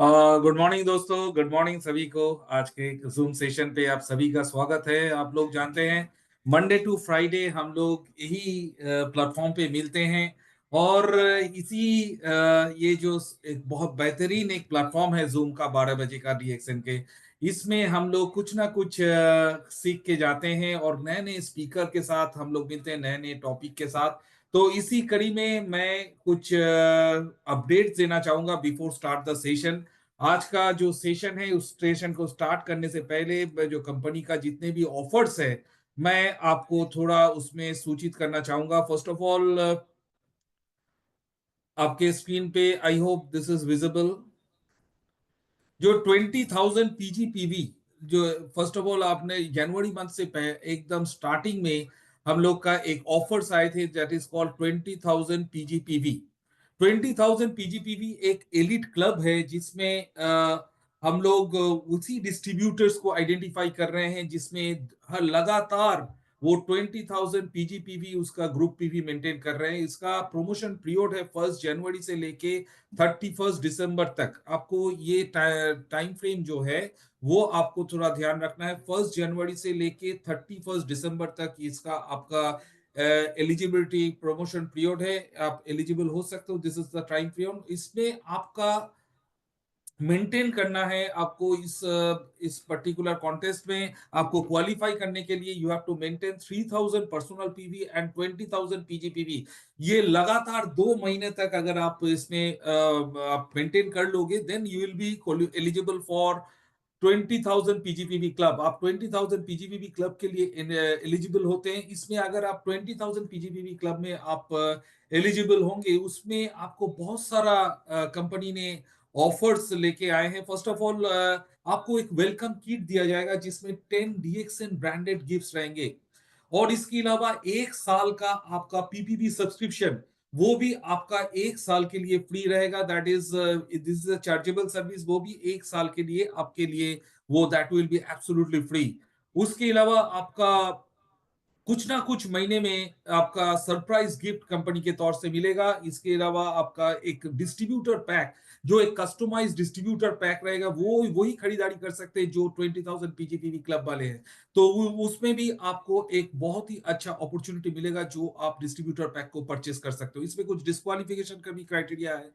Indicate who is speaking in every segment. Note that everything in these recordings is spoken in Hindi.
Speaker 1: गुड मॉर्निंग दोस्तों, गुड मॉर्निंग सभी को। आज के जूम सेशन पे आप सभी का स्वागत है। आप लोग जानते हैं मंडे टू फ्राइडे हम लोग यही प्लेटफॉर्म पे मिलते हैं। और ये जो एक बहुत बेहतरीन एक प्लेटफॉर्म है जूम का 12 बजे का रिएक्शन के, इसमें हम लोग कुछ ना कुछ सीख के जाते हैं और नए नए स्पीकर के साथ हम लोग मिलते हैं, नए नए टॉपिक के साथ। तो इसी कड़ी में मैं कुछ अपडेट्स देना चाहूंगा बिफोर स्टार्ट द सेशन। आज का जो सेशन है उस सेशन को स्टार्ट करने से पहले जो कंपनी का जितने भी ऑफर्स है मैं आपको थोड़ा उसमें सूचित करना चाहूंगा। फर्स्ट ऑफ ऑल, आपके स्क्रीन पे I hope this is visible. जो 20,000 पीजीपीवी, जो फर्स्ट ऑफ ऑल आपने जनवरी मंथ से एकदम स्टार्टिंग में हम लोग का एक ऑफर्स आए थे, दैट इज कॉल्ड 20,000 पीजीपीवी। 20,000 पीजीपीवी एक एलिट क्लब है जिसमें हम लोग उसी डिस्ट्रीब्यूटर्स को आइडेंटिफाई कर रहे हैं जिसमें हर लगातार वो 20,000 पीजीपीवी उसका ग्रुप पीवी मेंटेन कर रहे हैं। इसका प्रमोशन पीरियड है 1 जनवरी से लेके 31 दिसंबर तक। आपको ये टाइम फ्रेम जो है वो आपको थोड़ा ध्यान रखना है। 1 जनवरी से लेके 31 दिसंबर तक इसका आपका एलिजिबिलिटी प्रमोशन पीरियड है। आप एलिजिबल हो सकते हो, this is the time frame. इसमें आपका मेंटेन करना है आपको इस पर्टिकुलर कॉन्टेस्ट में। आपको क्वालिफाई करने के लिए you have to maintain 3,000 personal PV and 20,000 PGPV. ये लगातार 2 महीने तक अगर आप इसमें आप मेंटेन कर लोगे then you will be eligible for 20,000 PGPV club. आप 20,000 पीजीपीवी क्लब के लिए एलिजिबल होते हैं। इसमें अगर आप 20,000 पीजीपीवी क्लब में आप एलिजिबल होंगे, उसमें आपको बहुत सारा कंपनी ने ऑफर्स लेके आए हैं। फर्स्ट ऑफ ऑल, आपको एक वेलकम किट दिया जाएगा जिसमें 10 डीएक्सएन ब्रांडेड गिफ्ट्स रहेंगे। और इसके अलावा 1 साल का आपका पीपीपी सब्सक्रिप्शन, वो भी आपका 1 साल के लिए फ्री रहेगा। That is this is a chargeable service. वो भी 1 साल के लिए आपके लिए वो that will be absolutely free. उसके अलावा आपका कुछ ना कुछ महीने में आपका सरप्राइज गिफ्ट कंपनी के तौर से मिलेगा। इसके अलावा आपका एक डिस्ट्रीब्यूटर पैक, जो एक कस्टमाइज डिस्ट्रीब्यूटर पैक रहेगा, वो वही खरीदारी कर सकते हैं जो 20,000 पीजीपीवी क्लब वाले हैं। तो उसमें भी आपको एक बहुत ही अच्छा अपॉर्चुनिटी मिलेगा जो आप डिस्ट्रीब्यूटर पैक को परचेस कर सकते हो। इसमें कुछ डिस्क्वालिफिकेशन का भी क्राइटेरिया है।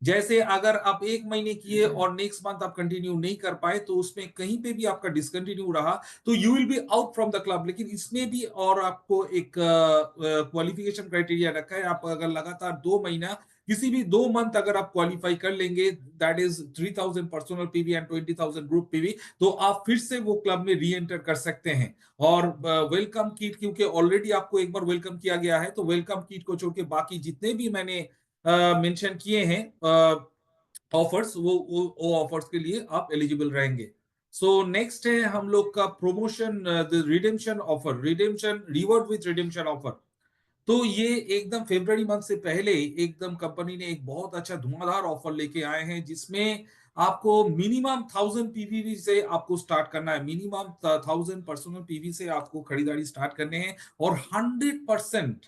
Speaker 1: जैसे अगर आप 1 महीने किए और नेक्स्ट मंथ आप कंटिन्यू नहीं कर पाए तो उसमें कहीं पे भी आपका डिसकंटिन्यू रहा तो you will be out from the club. लेकिन इसमें भी और आपको एक क्वालिफिकेशन क्राइटेरिया रखा है। आप अगर लगातार 2 महीना किसी भी 2 मंथ अगर आप क्वालिफाई कर लेंगे, that is 3,000 personal PV and 20,000 group PV, तो आप फिर से वो क्लब में री एंटर कर सकते हैं। और वेलकम किट, क्योंकि ऑलरेडी आपको एक बार वेलकम किया गया है, तो वेलकम किट को छोड़ के बाकी जितने भी मैंने मेंशन किए हैं ऑफर्स, वो ऑफर्स के लिए आप एलिजिबल रहेंगे। सो नेक्स्ट है हम लोग का promotion, redemption offer, redemption reward with redemption offer. तो ये एकदम फरवरी मंथ से पहले एकदम कंपनी ने एक बहुत अच्छा धुआंधार ऑफर लेके आए हैं जिसमें आपको मिनिमम 1,000 पीवीवी से आपको स्टार्ट करना है। मिनिमम 1,000 पर्सनल पीवी से आपको खरीदारी स्टार्ट करने हैं। और 100%,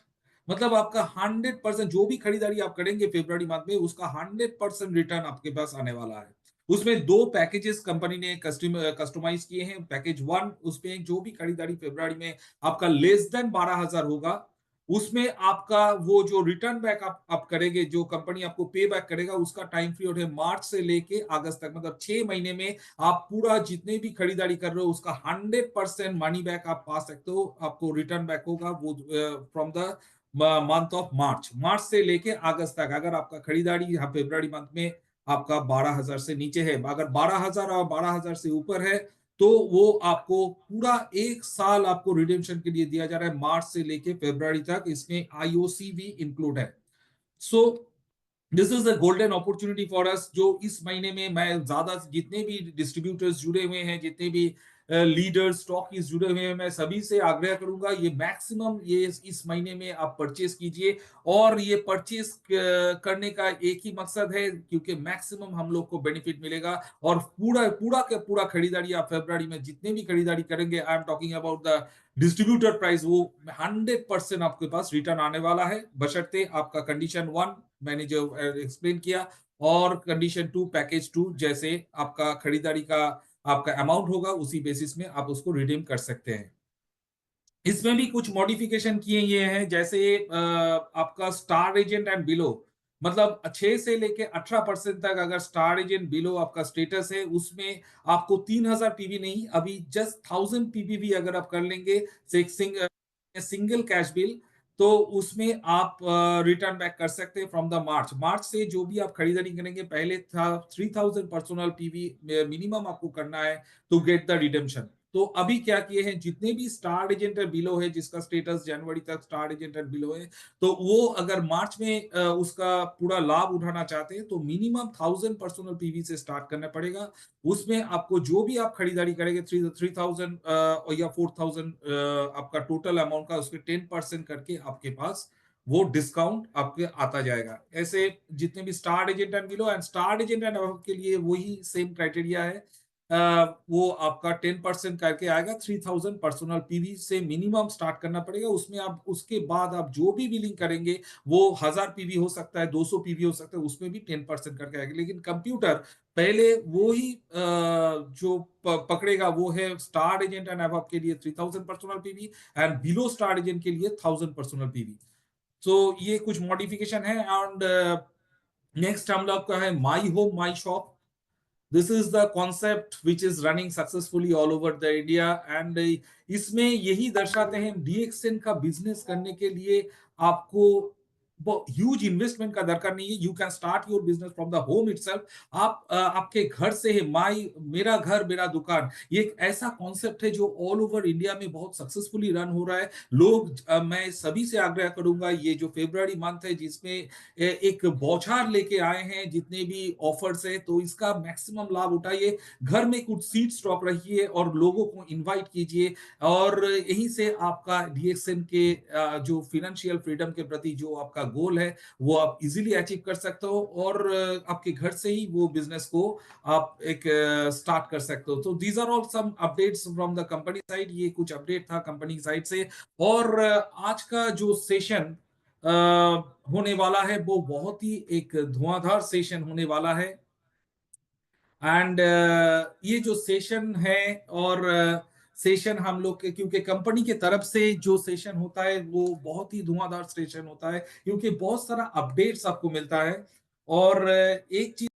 Speaker 1: मतलब आपका 100% जो भी खरीदारी आप करेंगे फरवरी मंथ में, उसका 100% रिटर्न आपके पास आने वाला है। उसमें 2 पैकेजेस कंपनी ने कस्टमाइज किए हैं। पैकेज 1, उसमें जो भी खरीदारी फरवरी में आपका लेस देन 12,000 होगा, उसमें आपका वो जो रिटर्न बैक आप करेंगे, जो कंपनी आपको पे बैक करेगा, उसका टाइम पीरियड है मार्च से लेके अगस्त तक। मतलब 6 महीने में आप पूरा जितने भी खरीदारी कर रहे हो उसका 100% मनी बैक आप पा सकते हो। आपको रिटर्न बैक होगा वो from the month of March, मार्च से लेके अगस्त तक। अगर आपका खरीदारी यहाँ फरवरी मंथ में आपका 12,000 से नीचे है, अगर 12,000 और 12,000 से ऊपर है, तो वो आपको पूरा 1 साल आपको रिडेम्पशन के लिए दिया जा रहा है, मार्च से लेके फरवरी तक। इसमें आईओसी भी इंक्लूड है। So this is a golden opportunity for us. जो इस महीने में मैं ज्यादा जितने भी डिस्ट्रीब्यूटर्स जुड़े हुए हैं, जितने भी लीडर्स स्टॉकीज जुड़े हुए हैं, मैं सभी से आग्रह करूंगा ये मैक्सिमम ये इस महीने में आप परचेस कीजिए। और ये परचेस करने का एक ही मकसद है, क्योंकि मैक्सिमम हम लोग को बेनिफिट मिलेगा। और पूरा पूरा का पूरा खरीदारी आप फरवरी में जितने भी खरीदारी करेंगे, I am talking about the distributor price, वो 100% आपके पास रिटर्न आने वाला है, बशर्ते आपका कंडीशन 1 मैंने जो एक्सप्लेन किया और कंडीशन 2 पैकेज 2 जैसे आपका खरीदारी का आपका अमाउंट होगा उसी बेसिस में आप उसको रिडीम कर सकते हैं। इसमें भी कुछ मॉडिफिकेशन किए ये हैं जैसे आपका स्टार एजेंट एंड बिलो मतलब 6 से लेके 18% तक अगर स्टार एजेंट बिलो आपका स्टेटस है उसमें आपको 3000 पीवी नहीं अभी जस्ट 1000 पीवीवी अगर आप कर लेंगे से एक सिंगल कैश बिल तो उसमें आप रिटर्न बैक कर सकते हैं फ्रॉम द मार्च मार्च से जो भी आप खरीदारी करेंगे पहले था 3000 पर्सनल पीवी मिनिमम आपको करना है टू गेट द रिडेम्पशन तो अभी क्या किए हैं जितने भी स्टार एजेंट एंड बिलो है जिसका स्टेटस जनवरी तक स्टार एजेंट एंड बिलो है तो वो अगर मार्च में उसका पूरा लाभ उठाना चाहते हैं तो मिनिमम 1000 पर्सनल पीवी से स्टार्ट करना पड़ेगा उसमें आपको जो भी आप खरीदारी करेंगे 3000 या 4000 आपका टोटल अमाउंट का उसके 10% करके आपके पास वो डिस्काउंट आपके आता जाएगा ऐसे जितने भी star agent and below and star agent and के लिए वही सेम क्राइटेरिया है वो आपका 10% करके आएगा 3000 पर्सनल पीवी से मिनिमम स्टार्ट करना पड़ेगा उसमें आप उसके बाद आप जो भी बिलिंग करेंगे वो 1000 पीवी हो सकता है 200 पीवी हो सकता है उसमें भी 10% करके आएगा लेकिन कंप्यूटर पहले वो ही जो पकड़ेगा वो है स्टार एजेंट एंड अबव के लिए 3000 personal PV and below star agent के लिए 1000 पर्सनल पीवी सो ये कुछ मॉडिफिकेशन है एंड नेक्स्ट हम लोग का है my home my shop this is the concept which is running successfully all over the India and इसमें यही दर्शाते हैं डीएक्सएन का बिजनेस करने के लिए आपको ह्यूज इन्वेस्टमेंट का दरकार नहीं है you can start your business from the home itself आप आपके घर से ही माई मेरा घर मेरा दुकान ये एक ऐसा कॉन्सेप्ट है जो ऑल ओवर इंडिया में बहुत सक्सेसफुली रन हो रहा है लोग मैं सभी से आग्रह करूंगा ये जो फरवरी मंथ है जिसमें एक बौछार लेके आए हैं जितने भी ऑफर्स है तो इसका मैक्सिमम लाभ उठाइए घर में कुछ सीट स्टॉक रखिए और लोगों को इनवाइट कीजिए और यहीं से आपका डीएक्सएन के जो फाइनेंशियल फ्रीडम के प्रति जो आपका गोल है वो आप इजीली अचीव कर सकते हो और आपके घर से ही वो बिजनेस को आप एक स्टार्ट कर सकते हो तो these are all some updates from the company side ये कुछ अपडेट था कंपनी साइड से और आज का जो सेशन होने वाला है वो बहुत ही एक धुआंधार सेशन होने वाला है एंड ये जो सेशन है और सेशन हम लोग के क्योंकि कंपनी के तरफ से जो सेशन होता है वो बहुत ही धुआंधार सेशन होता है क्योंकि बहुत सारा अपडेट्स आपको मिलता है और एक चीज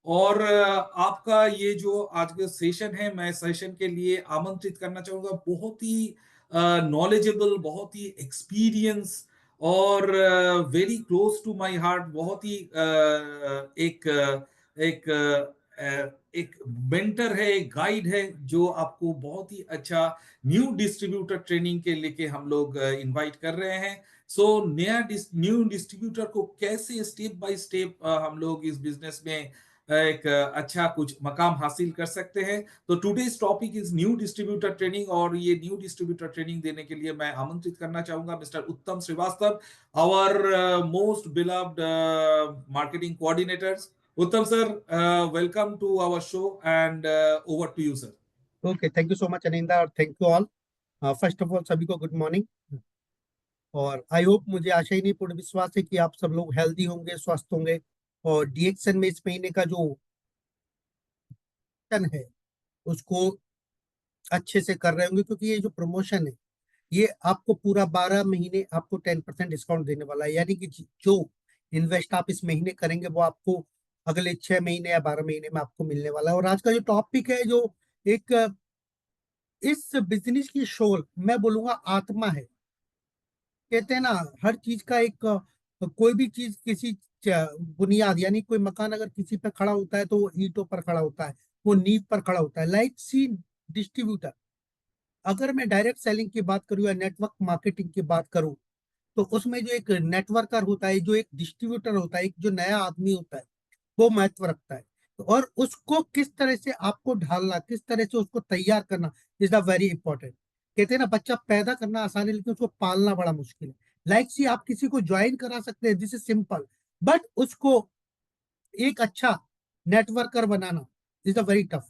Speaker 1: और आपका ये जो आज का सेशन है मैं सेशन के लिए आमंत्रित करना चाहूंगा बहुत ही नॉलेजेबल बहुत ही एक्सपीरियंस और very close to my heart बहुत ही एक एक मेंटर है एक गाइड है जो आपको बहुत ही अच्छा न्यू डिस्ट्रीब्यूटर ट्रेनिंग के लेके हम लोग इनवाइट कर रहे हैं सो न्यू डिस्ट्रीब्यूटर को कैसे स्टेप बाय स्टेप हम लोग इस बिजनेस में एक अच्छा कुछ मकाम हासिल कर सकते हैं तो today's topic is new distributor training और ये न्यू डिस्ट्रीब्यूटर ट्रेनिंग देने के लिए मैं आमंत्रित करना चाहूंगा Mister Uttam Shrivastava our most beloved marketing coordinators Uttam sir welcome to our show and over to you sir
Speaker 2: okay, thank you so much Aninda और thank you all. First of all सभी को गुड मॉर्निंग और आई होप मुझे आशा ही नहीं पूर्ण विश्वास है कि आप सब लोग हेल्दी होंगे स्वस्थ होंगे और डीएक्सन में इस महीने का जो प्रमोशन है उसको अच्छे से कर रहे होंगे क्योंकि ये जो प्रमोशन है ये आपको पूरा 12 महीने आपको 10% डिस्काउंट देने वाला है यानी कि जो इन्वेस्ट आप इस महीने करेंगे वो आपको अगले 6 महीने या 12 महीने में आपको मिलने वाला है। और आज का जो टॉपिक है जो एक इस बिजनेस की शोल मैं बोलूंगा आत्मा है। कहते हैं ना हर चीज का एक कोई भी चीज किसी बुनियाद यानी कोई मकान अगर किसी पे खड़ा होता है तो वो ईंटों पर खड़ा होता है वो नींव पर खड़ा होता है। लाइक सी डिस्ट्रीब्यूटर अगर मैं डायरेक्ट सेलिंग की बात करूँ या नेटवर्क मार्केटिंग की बात करूँ तो उसमें जो एक नेटवर्कर होता है जो एक डिस्ट्रीब्यूटर होता है एक जो नया आदमी होता है वो महत्व रखता है। तो और उसको किस तरह से आपको ढालना किस तरह से उसको तैयार करना इज द वेरी इंपॉर्टेंट। कहते हैं ना बच्चा पैदा करना आसान है लेकिन उसको पालना बड़ा मुश्किल है। लाइक सी आप किसी को ज्वाइन करा सकते हैं दिस इज सिंपल बट उसको एक अच्छा networker banana is the very tough.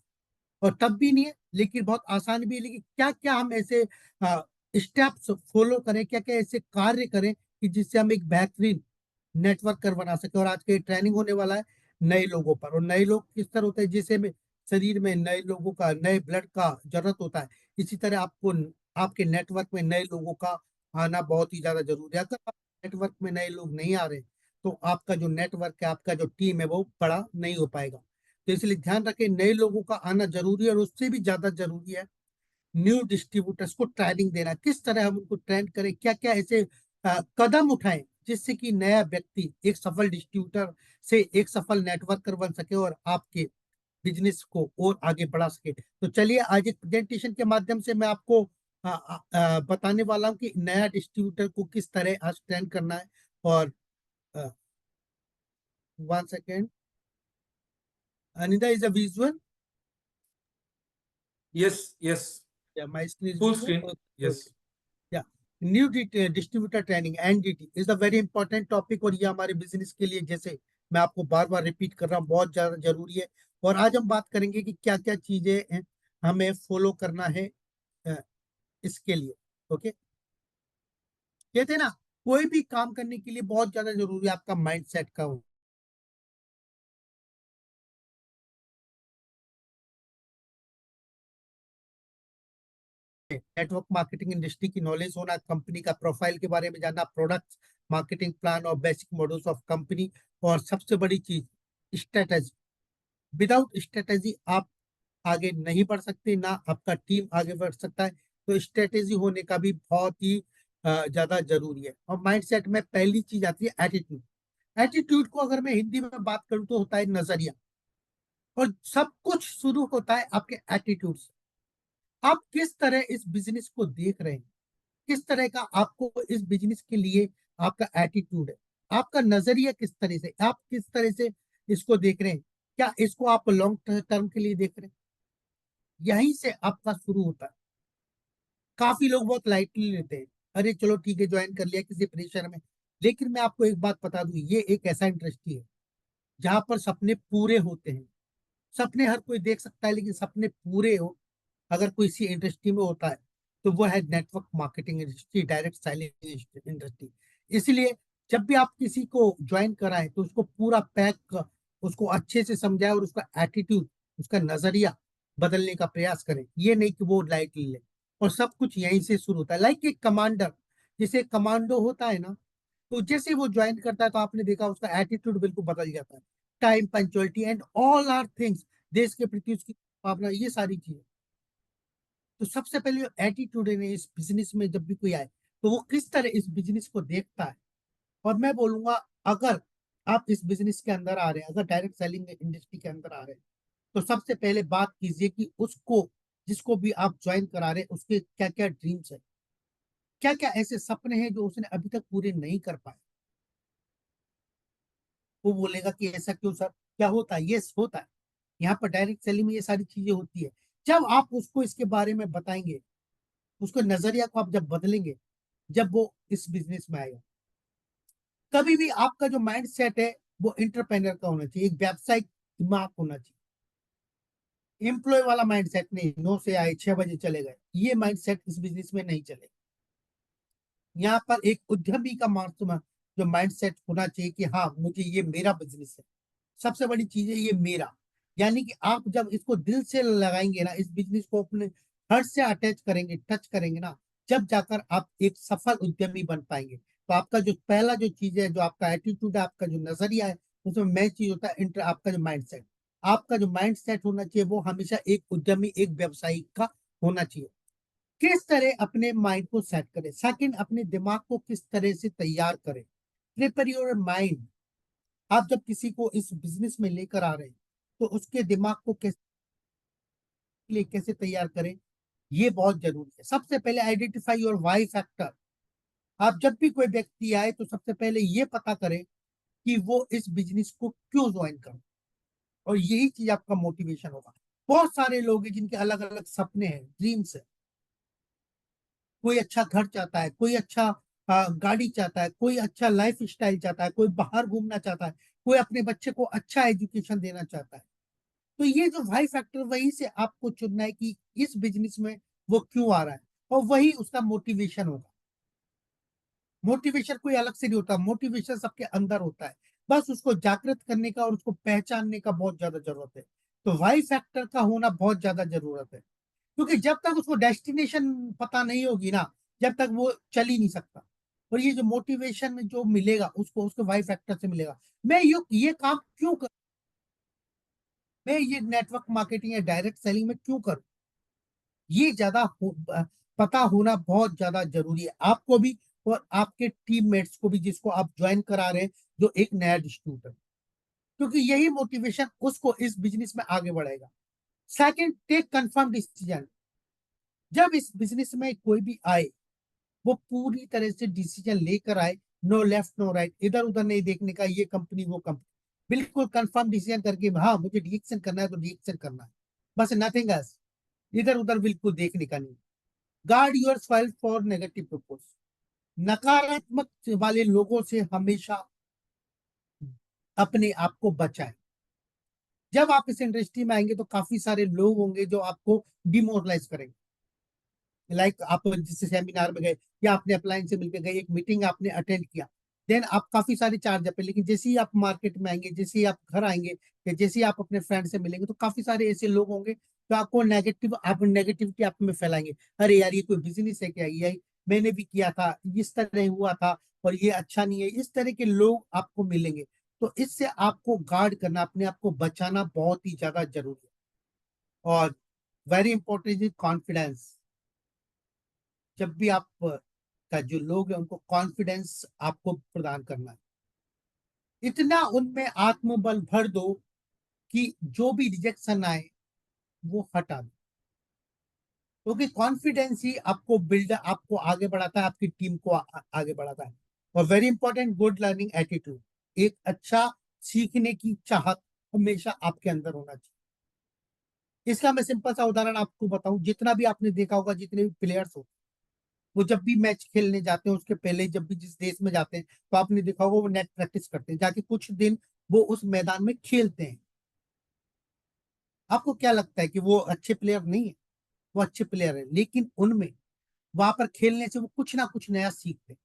Speaker 2: और टफ भी नहीं है लेकिन बहुत आसान भी है लेकिन क्या क्या हम ऐसे स्टेप्स फॉलो करें क्या क्या ऐसे कार्य करें कि जिससे हम एक बेहतरीन नेटवर्क कर बना सके। और आज के ट्रेनिंग होने वाला है नए लोगों पर, और नए लोग किस तरह होते हैं, जैसे में शरीर में नए लोगों का, नए ब्लड का जरूरत होता है, इसी तरह आपको आपके नेटवर्क में नए लोगों का आना बहुत ही ज्यादा जरूरी है। अगर आप नेटवर्क में नए लोग नहीं आ रहे तो आपका जो नेटवर्क है, आपका जो टीम है, वो बड़ा नहीं हो पाएगा। तो इसलिए ध्यान रखें, नए लोगों का आना जरूरी है, और उससे भी ज्यादा जरूरी है न्यू डिस्ट्रीब्यूटर्स को ट्रेनिंग देना। किस तरह हम उनको ट्रेन करें, क्या क्या ऐसे कदम उठाएं जिससे कि नया व्यक्ति एक सफल डिस्ट्रीब्यूटर से एक सफल नेटवर्कर बन सके और आपके बिजनेस को और आगे बढ़ा सके। तो चलिए, आज एक प्रेजेंटेशन के माध्यम से मैं आपको बताने वाला हूँ कि नया डिस्ट्रीब्यूटर को किस तरह आज ट्रेन करना है। और 1 second, Aninda is a visual,
Speaker 1: Yes, yes.
Speaker 2: Yeah my screen is
Speaker 1: Full
Speaker 2: visible,
Speaker 1: screen.
Speaker 2: Okay.
Speaker 1: Yes.
Speaker 2: Yeah new distributor training, NDT is a very important topic, और ये हमारे बिजनेस के लिए, जैसे मैं आपको बार बार रिपीट कर रहा हूँ, बहुत ज्यादा जरूरी है। और आज हम बात करेंगे कि क्या क्या चीजें हमें फॉलो करना है अ, इसके लिए। ओके, कहते हैं ना, कोई भी काम करने के लिए बहुत ज्यादा जरूरी है आपका माइंड सेट का हो। नेटवर्क मार्केटिंग इंडस्ट्री की नॉलेज होना, कंपनी का प्रोफाइल के बारे में जानना, प्रोडक्ट्स, मार्केटिंग प्लान और बेसिक मॉडल्स ऑफ कंपनी, और सबसे बड़ी चीज स्ट्रेटेजी। विदाउट स्ट्रेटेजी आप आगे नहीं बढ़ सकते, ना आपका टीम आगे बढ़ सकता है। तो स्ट्रेटेजी होने का भी बहुत ही ज्यादा जरूरी है। और माइंडसेट में पहली चीज आती है एटीट्यूड। एटीट्यूड को अगर मैं हिंदी में बात करूं तो होता है नजरिया, और सब कुछ शुरू होता है आपके एटीट्यूड से। आप किस तरह इस बिजनेस को देख रहे हैं, किस तरह का आपको इस बिजनेस के लिए आपका एटीट्यूड है, आपका नजरिया किस तरह से, आप किस तरह से इसको देख रहे हैं, क्या इसको आप लॉन्ग टर्म के लिए देख रहे हैं, यहीं से आपका शुरू होता है। काफी लोग बहुत लाइटली लेते हैं, अरे चलो ठीक है, ज्वाइन कर लिया किसी प्रेशर में। लेकिन मैं आपको एक बात बता दूं, ये एक ऐसा इंडस्ट्री है जहां पर सपने पूरे होते हैं। सपने हर कोई देख सकता है, लेकिन सपने पूरे हो अगर कोई इसी इंडस्ट्री में होता है तो वो है network marketing industry, direct selling industry. इसलिए जब भी आप किसी को ज्वाइन कराएं तो उसको पूरा पैक, उसको अच्छे से समझाएं, और उसका एटीट्यूड, उसका नजरिया बदलने का प्रयास करें। ये नहीं कि वो लाइटली ले। और सब कुछ यहीं से शुरू होता है, लाइक एक कमांडर, जैसे कमांडो होता है ना, तो जैसे वो ज्वाइन करता है तो आपने देखा उसका एटीट्यूड बिल्कुल बदल जाता है। Time, punctuality and all are things, देश के प्रति उसकी भावना, ये सारी चीजें। तो सबसे पहले जो एटीट्यूड है इस बिजनेस में, जब भी कोई आए तो वो किस तरह इस बिजनेस को देखता है। और मैं बोलूंगा, अगर आप इस बिजनेस के अंदर आ रहे हैं, अगर डायरेक्ट सेलिंग इंडस्ट्री के अंदर आ रहे हैं, तो सबसे पहले बात कीजिए कि उसको, जिसको भी आप ज्वाइन करा रहे हैं, उसके क्या क्या ड्रीम्स है, क्या क्या ऐसे सपने हैं जो उसने अभी तक पूरे नहीं कर पाए। वो बोलेगा कि ऐसा क्यों सर, क्या होता है, यस होता है। यहाँ पर डायरेक्ट सेलिंग में ये सारी चीजें होती है। जब आप उसको इसके बारे में बताएंगे, उसको नजरिया को आप जब बदलेंगे, जब वो इस बिजनेस में आएगा। कभी भी आपका जो माइंड सेट है वो इंटरप्रेन्योर का होना चाहिए, एक व्यावसायिक दिमाग होना चाहिए। एम्प्लॉय वाला माइंड सेट नहीं, 9 से आए 6 बजे चले गए, ये माइंड सेट इस बिजनेस में नहीं चलेगा। यहाँ पर एक उद्यमी का जो माइंड सेट होना चाहिए कि हाँ, मुझे, ये मेरा बिजनेस है, सबसे बड़ी चीज है ये मेरा। यानी कि आप जब इसको दिल से लगाएंगे ना, इस बिजनेस को अपने हर्ट से अटैच करेंगे, टच करेंगे ना, जब जाकर आप एक सफल उद्यमी बन पाएंगे। तो आपका जो पहला जो चीज है, जो आपका एटीट्यूड है, आपका जो नजरिया है, उसमें मेन चीज होता है आपका जो माइंड सेट। आपका जो माइंड सेट होना चाहिए वो हमेशा एक उद्यमी, एक व्यवसायी का होना चाहिए। किस तरह अपने माइंड को सेट करें, सेकंड, अपने दिमाग को किस तरह से तैयार करें। Prepare your mind. आप जब किसी को इस बिजनेस में लेकर आ रहे हैं तो उसके दिमाग को कैसे तैयार करें, ये बहुत जरूरी है। सबसे पहले आइडेंटिफाई योर वाई फैक्टर। आप जब भी कोई व्यक्ति आए तो सबसे पहले ये पता करें कि वो इस बिजनेस को क्यों ज्वाइन करे, और यही चीज आपका मोटिवेशन होगा। बहुत सारे लोग हैं जिनके अलग अलग सपने हैं, ड्रीम्स है। कोई अच्छा घर चाहता है, कोई अच्छा गाड़ी चाहता है, कोई अच्छा लाइफ स्टाइल चाहता है, कोई बाहर घूमना चाहता है, कोई अपने बच्चे को अच्छा एजुकेशन देना चाहता है। तो ये जो वाई फैक्टर, वही से आपको चुनना है कि इस बिजनेस में वो क्यों आ रहा है, और वही उसका मोटिवेशन होगा। मोटिवेशन कोई अलग से नहीं होता, मोटिवेशन सबके अंदर होता है, बस उसको जागृत करने का और उसको पहचानने का बहुत ज्यादा जरूरत है। तो वाई फैक्टर का होना बहुत ज्यादा जरूरत है, क्योंकि जब तक उसको डेस्टिनेशन पता नहीं होगी ना, जब तक वो चल ही नहीं सकता। और ये जो मोटिवेशन में जो मिलेगा उसको उसके वाई फैक्टर से मिलेगा। मैं ये काम क्यों कर, मैं ये नेटवर्क मार्केटिंग या डायरेक्ट सेलिंग में क्यों करूं, ये पता होना बहुत ज्यादा जरूरी है आपको भी और आपके टीममेट्स को भी, जिसको आप ज्वाइन करा रहे हैं, जो एक नया डिस्ट्रीब्यूटर, क्योंकि यही मोटिवेशन उसको इस बिजनेस में आगे बढ़ेगा। Second, take confirm decision. जब इस बिजनेस में कोई भी आए, वो पूरी तरह से डिसीजन लेकर आए, नो लेफ्ट नो राइट, इधर उधर नहीं देखने का, ये कंपनी वो कंपनी, बिल्कुल कंफर्म डिसीजन करके हाँ मुझे डिसीजन करना है तो डिसीजन करना है, बस नथिंग एल्स, इधर उधर बिल्कुल देखने का नहीं। Guard your self for negative propose. नकारात्मक वाले लोगों से हमेशा अपने आप को बचाएं। जब आप इस इंडस्ट्री में आएंगे तो काफी सारे लोग होंगे जो आपको डिमोरलाइज करेंगे। लाइक आप जिस सेमिनार में गए या आपने अप्लायंस से मिलकर गए, एक मीटिंग आपने अटेंड किया, देन आप काफी सारी चार्ज पे, लेकिन जैसे ही आप मार्केट में आएंगे, जैसे ही आप घर आएंगे या जैसे ही आप अपने फ्रेंड से मिलेंगे, तो काफी सारे ऐसे लोग होंगे जो आपको नेगेटिविटी आप में फैलाएंगे। अरे यार ये कोई बिजनेस है क्या, ये मैंने भी किया था, इस तरह हुआ था और ये अच्छा नहीं है, इस तरह के लोग आपको मिलेंगे। तो इससे आपको गार्ड करना, अपने आप को बचाना बहुत ही ज्यादा जरूरी है। और वेरी इंपॉर्टेंट इज कॉन्फिडेंस। जब भी आप का जो लोग हैं उनको कॉन्फिडेंस आपको प्रदान करना है, इतना उनमें आत्मबल भर दो कि जो भी रिजेक्शन आए वो हटा दो, क्योंकि कॉन्फिडेंस ही आपको आपको आगे बढ़ाता है, आपकी टीम को आगे बढ़ाता है। और very important, good learning attitude. एक अच्छा सीखने की चाहत हमेशा आपके अंदर होना चाहिए। इसका मैं सिंपल सा उदाहरण आपको बताऊं, जितना भी आपने देखा होगा, जितने भी प्लेयर्स हो, वो जब भी मैच खेलने जाते हैं उसके पहले जब भी जिस देश में जाते हैं, तो आपने देखा होगा वो नेट प्रैक्टिस करते हैं, जाके कुछ दिन वो उस मैदान में खेलते हैं। आपको क्या लगता है कि वो अच्छे प्लेयर नहीं है? वो अच्छे प्लेयर है, लेकिन उनमें वहां पर खेलने से वो कुछ ना कुछ नया सीखते हैं।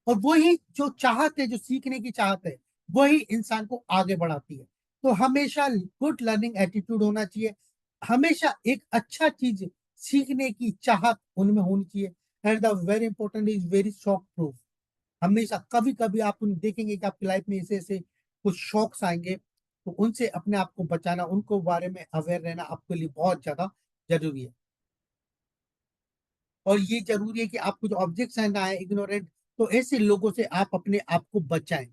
Speaker 2: और वही जो चाहत है, जो सीखने की चाहत है, वही इंसान को आगे बढ़ाती है। तो हमेशा गुड लर्निंग एटीट्यूड होना चाहिए, हमेशा एक अच्छा चीज सीखने की चाहत उनमें होनी चाहिए। And the very important is very shock proof. हमेशा कभी कभी आप उन देखेंगे कि आपकी लाइफ में ऐसे ऐसे कुछ शौक्स आएंगे, तो उनसे अपने आप को बचाना, उनको बारे में अवेयर रहना आपके लिए बहुत ज्यादा जरूरी है। और ये जरूरी है कि आपको जो ऑब्जेक्शन आए इग्नोरेंट, तो ऐसे लोगों से आप अपने आप को बचाएं।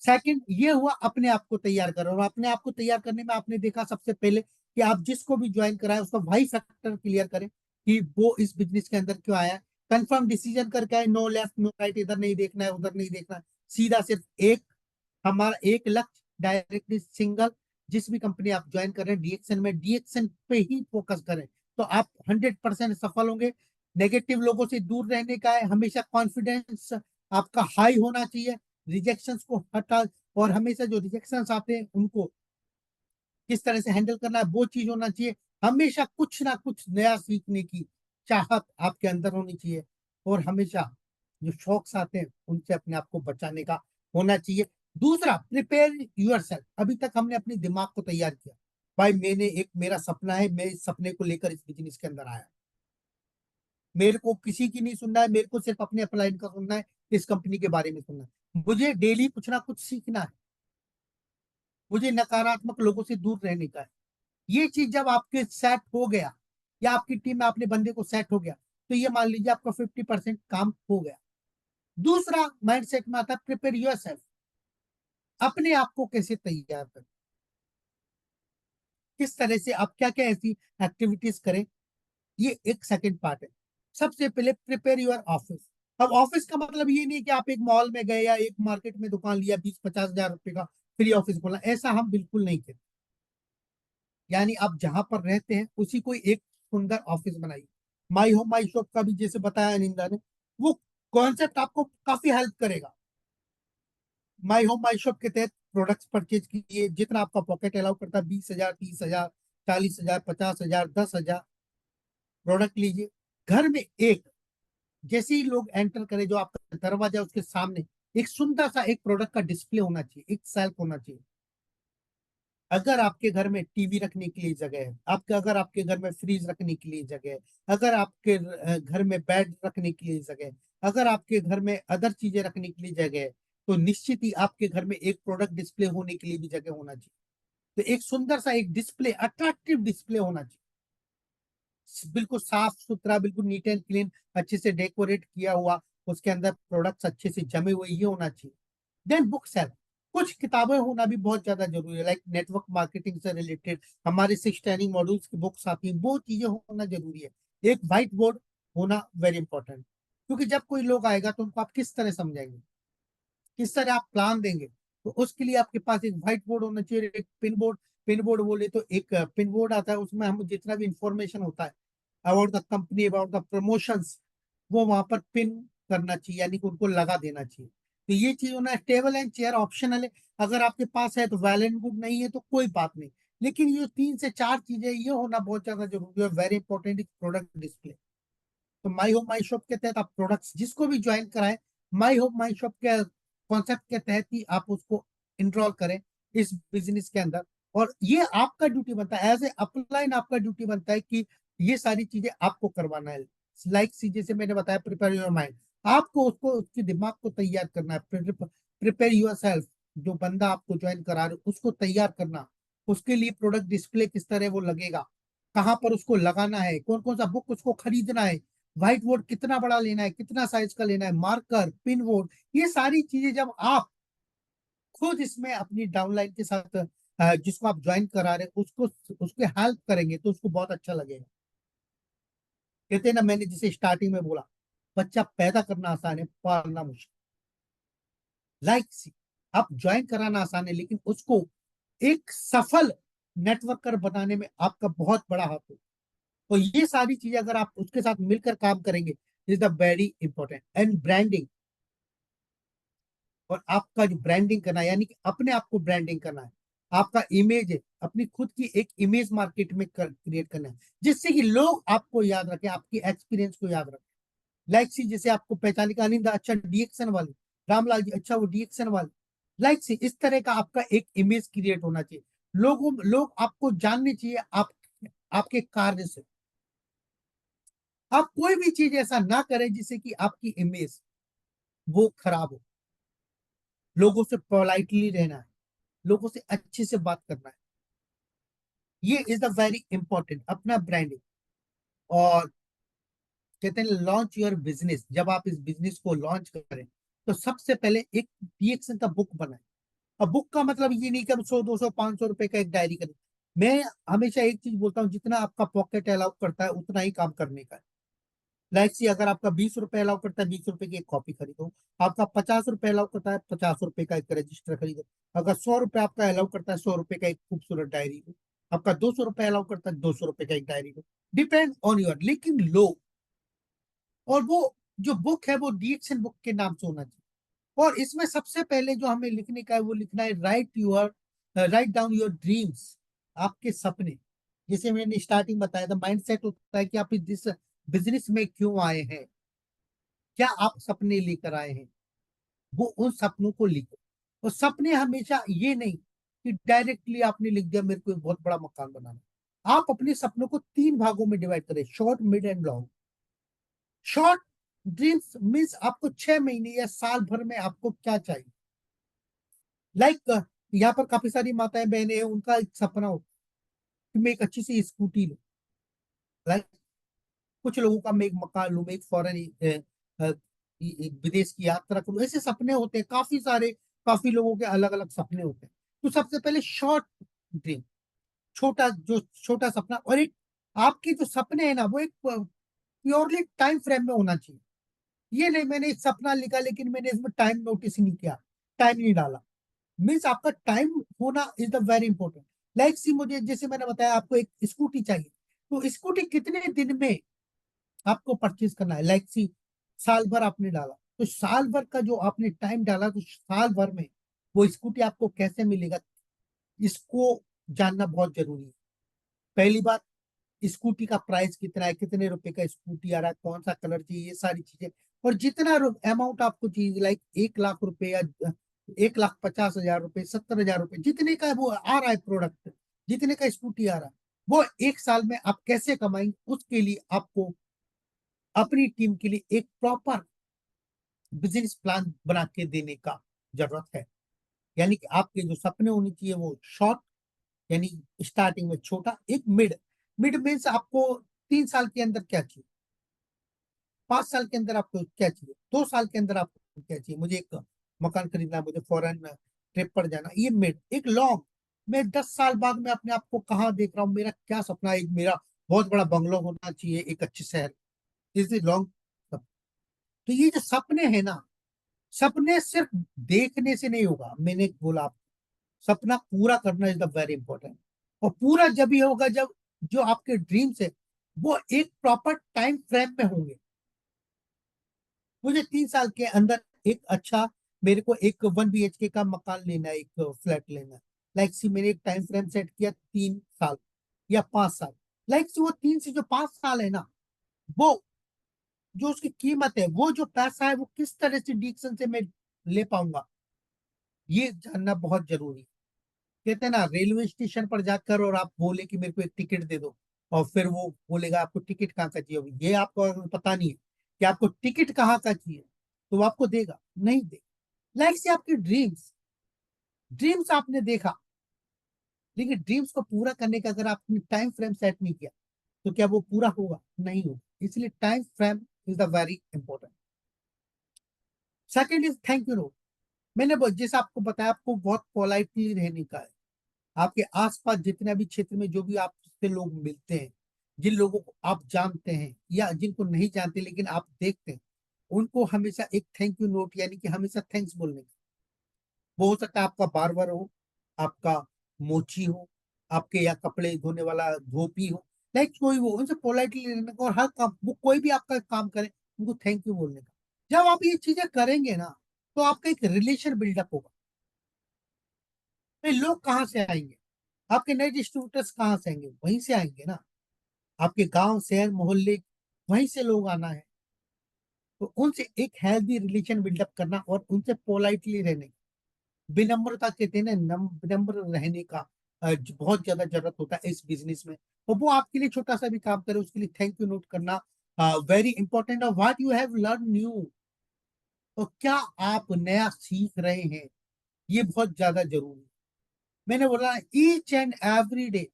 Speaker 2: सेकंड ये हुआ अपने आप को तैयार करो, और अपने आप को तैयार करने में आपने देखा सबसे पहले कि आप जिसको भी ज्वाइन कराए उसका वाई फैक्टर क्लियर करें कि वो इस बिजनेस के अंदर क्यों आया है। कंफर्म डिसीजन करके आए, नो लेफ्ट नो राइट, इधर नहीं देखना है उधर नहीं देखना है, सीधा सिर्फ एक, हमारा एक लक्ष्य, डायरेक्टली सिंगल। जिस भी कंपनी आप ज्वाइन कर रहे हैं डीएक्शन में, डीएक्शन पे ही फोकस करें, तो आप 100% सफल होंगे। नेगेटिव लोगों से दूर रहने का है, हमेशा कॉन्फिडेंस आपका हाई होना चाहिए, रिजेक्शंस को हटा, और हमेशा जो रिजेक्शंस आते हैं उनको किस तरह से हैंडल करना है वो चीज होना चाहिए। हमेशा कुछ ना कुछ नया सीखने की चाहत आपके अंदर होनी चाहिए, और हमेशा जो शौक आते हैं उनसे अपने आप को बचाने का होना चाहिए। दूसरा, प्रिपेयर यूर सेल्फ। अभी तक हमने अपने दिमाग को तैयार किया, भाई मैंने एक मेरा सपना है, मैं इस सपने को लेकर इस बिजनेस के अंदर आया, मेरे को किसी की नहीं सुनना है, मेरे को सिर्फ अपने अपलाइन का सुनना है, इस कंपनी के बारे में सुनना है, मुझे डेली कुछ ना कुछ सीखना है, मुझे नकारात्मक लोगों से दूर रहने का है। ये चीज जब आपके सेट हो गया, या आपकी टीम में अपने बंदे को सेट हो गया, तो ये मान लीजिए आपका 50% काम हो गया। दूसरा माइंडसेट में आता है प्रिपेयर योर सेल्फ। अपने आप को कैसे तैयार करें, किस तरह से आप क्या क्या ऐसी एक्टिविटीज करें, ये एक सेकंड पार्ट है। सबसे पहले प्रिपेयर योर ऑफिस। अब ऑफिस का मतलब ये नहीं है कि आप एक मॉल में गए या एक मार्केट में दुकान लिया 20-50 हजार रुपए का फ्री ऑफिस बोला, ऐसा हम बिल्कुल नहीं कहते। यानी आप जहां पर रहते हैं उसी को एक सुंदर ऑफिस बनाइए। माई होम माई शॉप का भी जैसे बताया निंदा ने, वो कॉन्सेप्ट आपको काफी हेल्प करेगा। माई होम माई शॉप के तहत प्रोडक्ट्स परचेज कीजिए, जितना आपका पॉकेट अलाउ करता है, 20 हजार, 30 हजार, 40 हजार, 50 हजार, 10 हजार प्रोडक्ट लीजिए। घर में एक जैसे ही लोग एंटर करें, जो आपका दरवाजा है, उसके सामने एक सुंदर सा एक प्रोडक्ट का डिस्प्ले होना चाहिए, एक सेल्फ होना चाहिए। अगर आपके घर में टीवी रखने के लिए जगह है, आपके अगर आपके घर में फ्रिज रखने के लिए जगह है, अगर आपके घर में बेड रखने के लिए जगह है, अगर आपके घर में अदर चीजें रखने के लिए जगह है, तो निश्चित ही आपके घर में एक प्रोडक्ट डिस्प्ले होने के लिए भी जगह होना चाहिए। तो एक सुंदर सा एक डिस्प्ले, अट्रैक्टिव डिस्प्ले होना चाहिए, बिल्कुल साफ सुथरा, बिल्कुल नीट एंड क्लीन, अच्छे से डेकोरेट किया हुआ, उसके अंदर प्रोडक्ट्स अच्छे से जमे हुए, ये होना चाहिए। देन बुक सेल्फ, कुछ किताबें होना भी बहुत ज्यादा जरूरी है, लाइक नेटवर्क मार्केटिंग से रिलेटेड हमारे 6 ट्रेनिंग मॉड्यूल्स की बुक्स आती हैं, वो चीजें होना जरूरी है। एक व्हाइट बोर्ड होना वेरी इंपॉर्टेंट, क्योंकि जब कोई लोग आएगा तो उनको आप किस तरह समझाएंगे, किस तरह आप प्लान देंगे, तो उसके लिए आपके पास एक व्हाइट बोर्ड होना चाहिए, एक पिन बोर्ड। पिन बोर्ड बोले तो एक पिन बोर्ड आता है, उसमें हम जितना भी इंफॉर्मेशन होता है about the company, about the promotions, वो वहां पर पिन करना चाहिए, यानी कि उनको लगा देना चाहिए। तो ये चीज होना है। टेबल एंड चेयर ऑप्शनल है, अगर आपके पास है तो वेल एंड गुड, नहीं है तो कोई बात नहीं। लेकिन ये 3 से 4 चीजें ये होना बहुत ज्यादा जरूरी है, वेरी इंपॉर्टेंट, प्रोडक्ट डिस्प्ले। तो माई होम माई शॉप के तहत आप प्रोडक्ट्स जिसको भी ज्वाइन कराएं, माई होम माई शॉप के कॉन्सेप्ट के तहत ही आप उसको इनरोल करें इस बिजनेस के अंदर। और ये आपका ड्यूटी बनता है, एज ए अपलाइन आपका ड्यूटी बनता है कि ये सारी चीजें आपको करवाना है। लाइक सी, जैसे मैंने बताया, प्रिपेयर योर माइंड, आपको उसको उसके दिमाग को तैयार करना है। प्रिपेयर योर सेल्फ, जो बंदा आपको ज्वाइन करा रहे उसको तैयार करना, उसके लिए प्रोडक्ट डिस्प्ले किस तरह वो लगेगा, कहाँ पर उसको लगाना है, कौन कौन सा बुक उसको खरीदना है, व्हाइट बोर्ड कितना बड़ा लेना है, कितना साइज का लेना है, मार्कर, पिन बोर्ड, ये सारी चीजें जब आप खुद इसमें अपनी डाउनलाइन के साथ जिसको आप ज्वाइन करा रहे हैं उसको उसके हेल्प करेंगे तो उसको बहुत अच्छा लगेगा। कहते हैं ना, मैंने जिसे स्टार्टिंग में बोला, बच्चा पैदा करना आसान है, पालना मुश्किल। लाइक सी, आप ज्वाइन कराना आसान है, लेकिन उसको एक सफल नेटवर्कर बनाने में आपका बहुत बड़ा हाथ हो। तो ये सारी चीजें अगर आप उसके साथ मिलकर काम करेंगे, is the very important. And branding, और आपका जो ब्रांडिंग करना है, यानी कि अपने आप को ब्रांडिंग करना है, आपका इमेज है, अपनी खुद की एक इमेज मार्केट में क्रिएट करना है, जिससे कि लोग आपको याद रखें, आपकी एक्सपीरियंस को याद रखें। लाइक सी, जैसे आपको पहचाने का, अनिंदा अच्छा डीएक्शन वाली, रामलाल जी अच्छा वो डीएक्शन वाले, लाइक सी, इस तरह का आपका एक इमेज क्रिएट होना चाहिए। लोग आपको जानने चाहिए आपके कार्य से। आप कोई भी चीज ऐसा ना करें जिससे कि आपकी इमेज वो खराब हो। लोगों से पोलाइटली रहना है, लोगों से अच्छे से बात करना है, ये इज द वेरी इंपॉर्टेंट, अपना ब्रांडिंग। और कहते हैं लॉन्च योर बिजनेस, जब आप इस बिजनेस को लॉन्च करें तो सबसे पहले एक डीएक्शन का बुक बनाए। अब बुक का मतलब ये नहीं कि हम 100, 200, 500 रुपए का एक डायरी करें। मैं हमेशा एक चीज बोलता हूँ, जितना आपका पॉकेट अलाउ करता है उतना ही काम करने का है। लाइक सी, अगर आपका 20 रुपए अलाउ करता है, 20 रुपए की एक कॉपी खरीदो। आपका 50 रुपए अलाउ करता है, 50 रुपए का एक रजिस्टर खरीदो। अगर 100 रुपए आपका अलाउ करता है, 100 रुपए का एक खूबसूरत डायरी लो। आपका 200 रुपए अलाउ करता है, 200 रुपए का एक diary low. Depend on your, लेकिन लो। और वो जो बुक है वो डीएक्शन बुक के नाम से होना चाहिए। और इसमें सबसे पहले जो हमें लिखने का है वो लिखना है, राइट डाउन योर ड्रीम्स, आपके सपने। जैसे मैंने स्टार्टिंग बताया था, माइंड सेट होता है कि आप इस बिजनेस में क्यों आए हैं, क्या आप सपने लेकर आए हैं, वो उन सपनों को लिखो। और सपने हमेशा ये नहीं कि डायरेक्टली आपने लिख दिया मेरे को एक बहुत बड़ा मकान बनाना है। आप अपने सपनों को 3 भागों में डिवाइड करें, short, mid and long. Short dreams means आपको 6 महीने या साल भर में आपको क्या चाहिए। लाइक यहाँ पर काफी सारी माताएं बहनें हैं, उनका एक सपना होता है कि मैं एक अच्छी सी स्कूटी लूं। लाइक कुछ लोगों का मैं एक मकान लूं, मैं एक फॉरेन विदेश की यात्रा करूं, ऐसे सपने होते हैं काफी सारे। काफी लोगों के अलग अलग सपने होते हैं। तो सबसे पहले शॉर्ट ड्रीम, छोटा सपना। और एक आपके जो सपने हैं ना, वो एक प्योरली टाइम फ्रेम में होना चाहिए। ये नहीं मैंने एक सपना लिखा लेकिन मैंने इसमें टाइम नोटिस नहीं किया, टाइम नहीं डाला। मीन्स आपका टाइम होना is the very important. Like see, मुझे जैसे मैंने बताया आपको एक स्कूटी चाहिए, तो स्कूटी कितने दिन में आपको परचेज करना है। लाइक सी, साल भर आपने डाला, तो साल भर का जो आपने टाइम डाला, तो साल भर में वो स्कूटी आपको कैसे मिलेगा, इसको जानना बहुत जरूरी है। पहली बात, स्कूटी का प्राइस कितना है, कितने रुपए का स्कूटी आ रहा है, कौन सा कलर चाहिए, ये सारी चीजें। और जितना अमाउंट आपको चाहिए, लाइक 1 लाख रुपए या 1,50,000 रुपए, 70,000 रुपए, जितने का वो आ रहा है प्रोडक्ट, जितने का स्कूटी आ रहा है, वो एक साल में आप कैसे कमाएंगे, उसके लिए आपको अपनी टीम के लिए एक प्रॉपर बिजनेस प्लान बना के देने का जरूरत है। यानी कि आपके जो सपने होने चाहिए वो शॉर्ट, यानी स्टार्टिंग में छोटा, एक मिड। मिड मीन्स आपको 3 साल के अंदर क्या चाहिए, 5 साल के अंदर आपको क्या चाहिए, 2 साल के अंदर आपको क्या चाहिए, मुझे एक मकान खरीदना है, मुझे फॉरेन ट्रिप पर जाना, ये मिड। एक लॉन्ग, मैं 10 साल बाद में अपने आप को कहाँ देख रहा हूँ, मेरा क्या सपना है, एक मेरा बहुत बड़ा बंगलो होना चाहिए एक अच्छे शहर, इज लॉन्ग। तो ये जो सपने हैं ना, सपने सिर्फ देखने से नहीं होगा, मैंने बोला आपको, सपना पूरा करना इज द वेरी इंपॉर्टेंट। और पूरा जब भी होगा जब जो आपके ड्रीम्स है वो एक प्रॉपर टाइम फ्रेम में होंगे। मुझे 3 साल के अंदर एक अच्छा, मेरे को एक 1 BHK का मकान लेना है, एक फ्लैट लेना है, लाइक सी मैंने एक टाइम फ्रेम सेट किया 3 साल या 5 साल। लाइक सी वो 3 से जो 5 साल है ना, वो जो उसकी कीमत है, वो जो पैसा है, वो किस तरह से डिसीजन से मैं ले पाऊंगा, ये जानना बहुत जरूरी है। कहते हैं ना, रेलवे स्टेशन पर जाकर और आप बोले कि मेरे को एक टिकट दे दो, और फिर वो बोलेगा आपको टिकट कहाँ का चाहिए, ये आपको अगर पता नहीं है कि आपको टिकट कहाँ का चाहिए, तो वो आपको देगा नहीं देगा। लाइक से आपके ड्रीम्स, ड्रीम्स आपने देखा, लेकिन ड्रीम्स को पूरा करने का अगर आपने टाइम फ्रेम सेट नहीं किया, तो क्या वो पूरा होगा, नहीं होगा। इसलिए time frame is the very important. Second is thank you note. मैंने जैसे आपको बताया, आपको बहुत पोलाइटली रहने का है। आपके आसपास जितने भी क्षेत्र में जो भी आपसे लोग मिलते हैं, जिन लोगों को आप जानते हैं या जिनको नहीं जानते लेकिन आप देखते हैं, उनको हमेशा एक थैंक यू नोट, यानी कि हमेशा थैंक्स बोलने का। वो हो सकता है आपका बार्बर हो, आपका मोची हो, आपके या कपड़े धोने वाला धोपी हो, लाइक कोई वो, उनसे पोलाइटली रहने का। और हर काम, वो कोई भी आपका काम करे, उनको थैंक यू बोलने का। जब आप ये चीजें करेंगे ना, तो आपका एक रिलेशन बिल्डअप होगा। तो लोग कहाँ से आएंगे, आपके नए डिस्ट्रीब्यूटर्स कहाँ से आएंगे, वहीं से आएंगे ना। आपके गांव शहर मोहल्ले, वहीं से लोग आना है। तो उनसे एक हेल्दी रिलेशन बिल्डअप करना और उनसे पोलाइटली रहने का, विनम्रता कहते हैं ना, विनम्र रहने का बहुत ज्यादा जरूरत होता है इस बिजनेस में। और वो आपके लिए छोटा सा भी काम करे, उसके लिए थैंक यू नोट करना वेरी इंपॉर्टेंट। और what you have learn new, तो क्या आप नया सीख रहे हैं, ये बहुत ज्यादा जरूरी है। मैंने बोला ईच एंड एवरी डे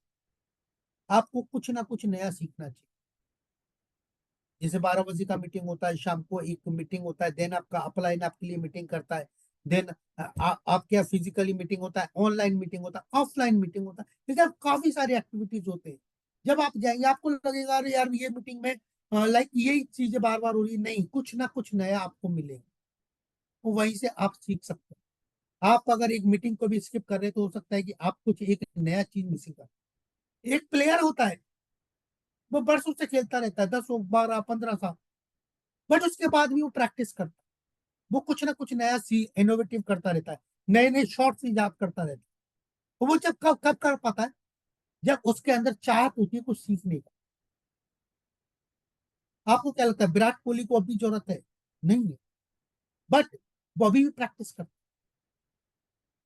Speaker 2: आपको कुछ ना कुछ नया सीखना चाहिए। जैसे 12 बजे का मीटिंग होता है, शाम को एक मीटिंग होता है, देन आपका अपलाइन आपके लिए मीटिंग करता है, देन आपके यहाँ फिजिकली मीटिंग होता है, ऑनलाइन मीटिंग होता है, ऑफलाइन मीटिंग होता है, लेकिन काफी सारी एक्टिविटीज होते हैं। जब आप जाएंगे आपको लगेगा अरे यार ये मीटिंग में लाइक यही चीजें बार बार हो रही, नहीं, कुछ ना कुछ नया आपको मिलेगा, तो वहीं से आप सीख सकते हैं। आप अगर एक मीटिंग को भी स्किप कर रहे हैं, तो हो सकता है कि आप कुछ एक नया चीज मिसिंग कर। एक प्लेयर होता है, वो बरसों से खेलता रहता है, 10 12 15 साल, बट उसके बाद भी वो प्रैक्टिस करता है, वो कुछ ना कुछ नया सी इनोवेटिव करता रहता है, नए नए शॉट्स इजाद करता रहता है। तो वो जब कब कब कर पाता है, जब उसके अंदर चाहत होती है कुछ सीखने का। आपको क्या लगता है विराट कोहली को अभी जरूरत है, नहीं है, बट वो अभी भी प्रैक्टिस करता है।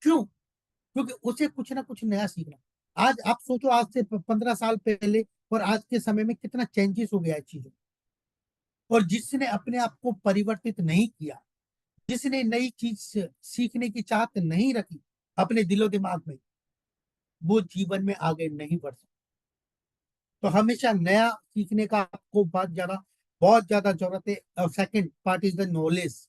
Speaker 2: क्यों? क्योंकि उसे कुछ ना कुछ नया सीखना। आज आप सोचो, आज से 15 साल पहले और आज के समय में कितना चेंजेस हो गया है चीजों। और जिसने अपने आप को परिवर्तित नहीं किया, जिसने नई चीज सीखने की चाहत नहीं रखी अपने दिलो दिमाग में, वो जीवन में आगे नहीं बढ़ सकता। तो हमेशा नया सीखने का आपको बहुत ज्यादा जरूरत है। और second part is the knowledge.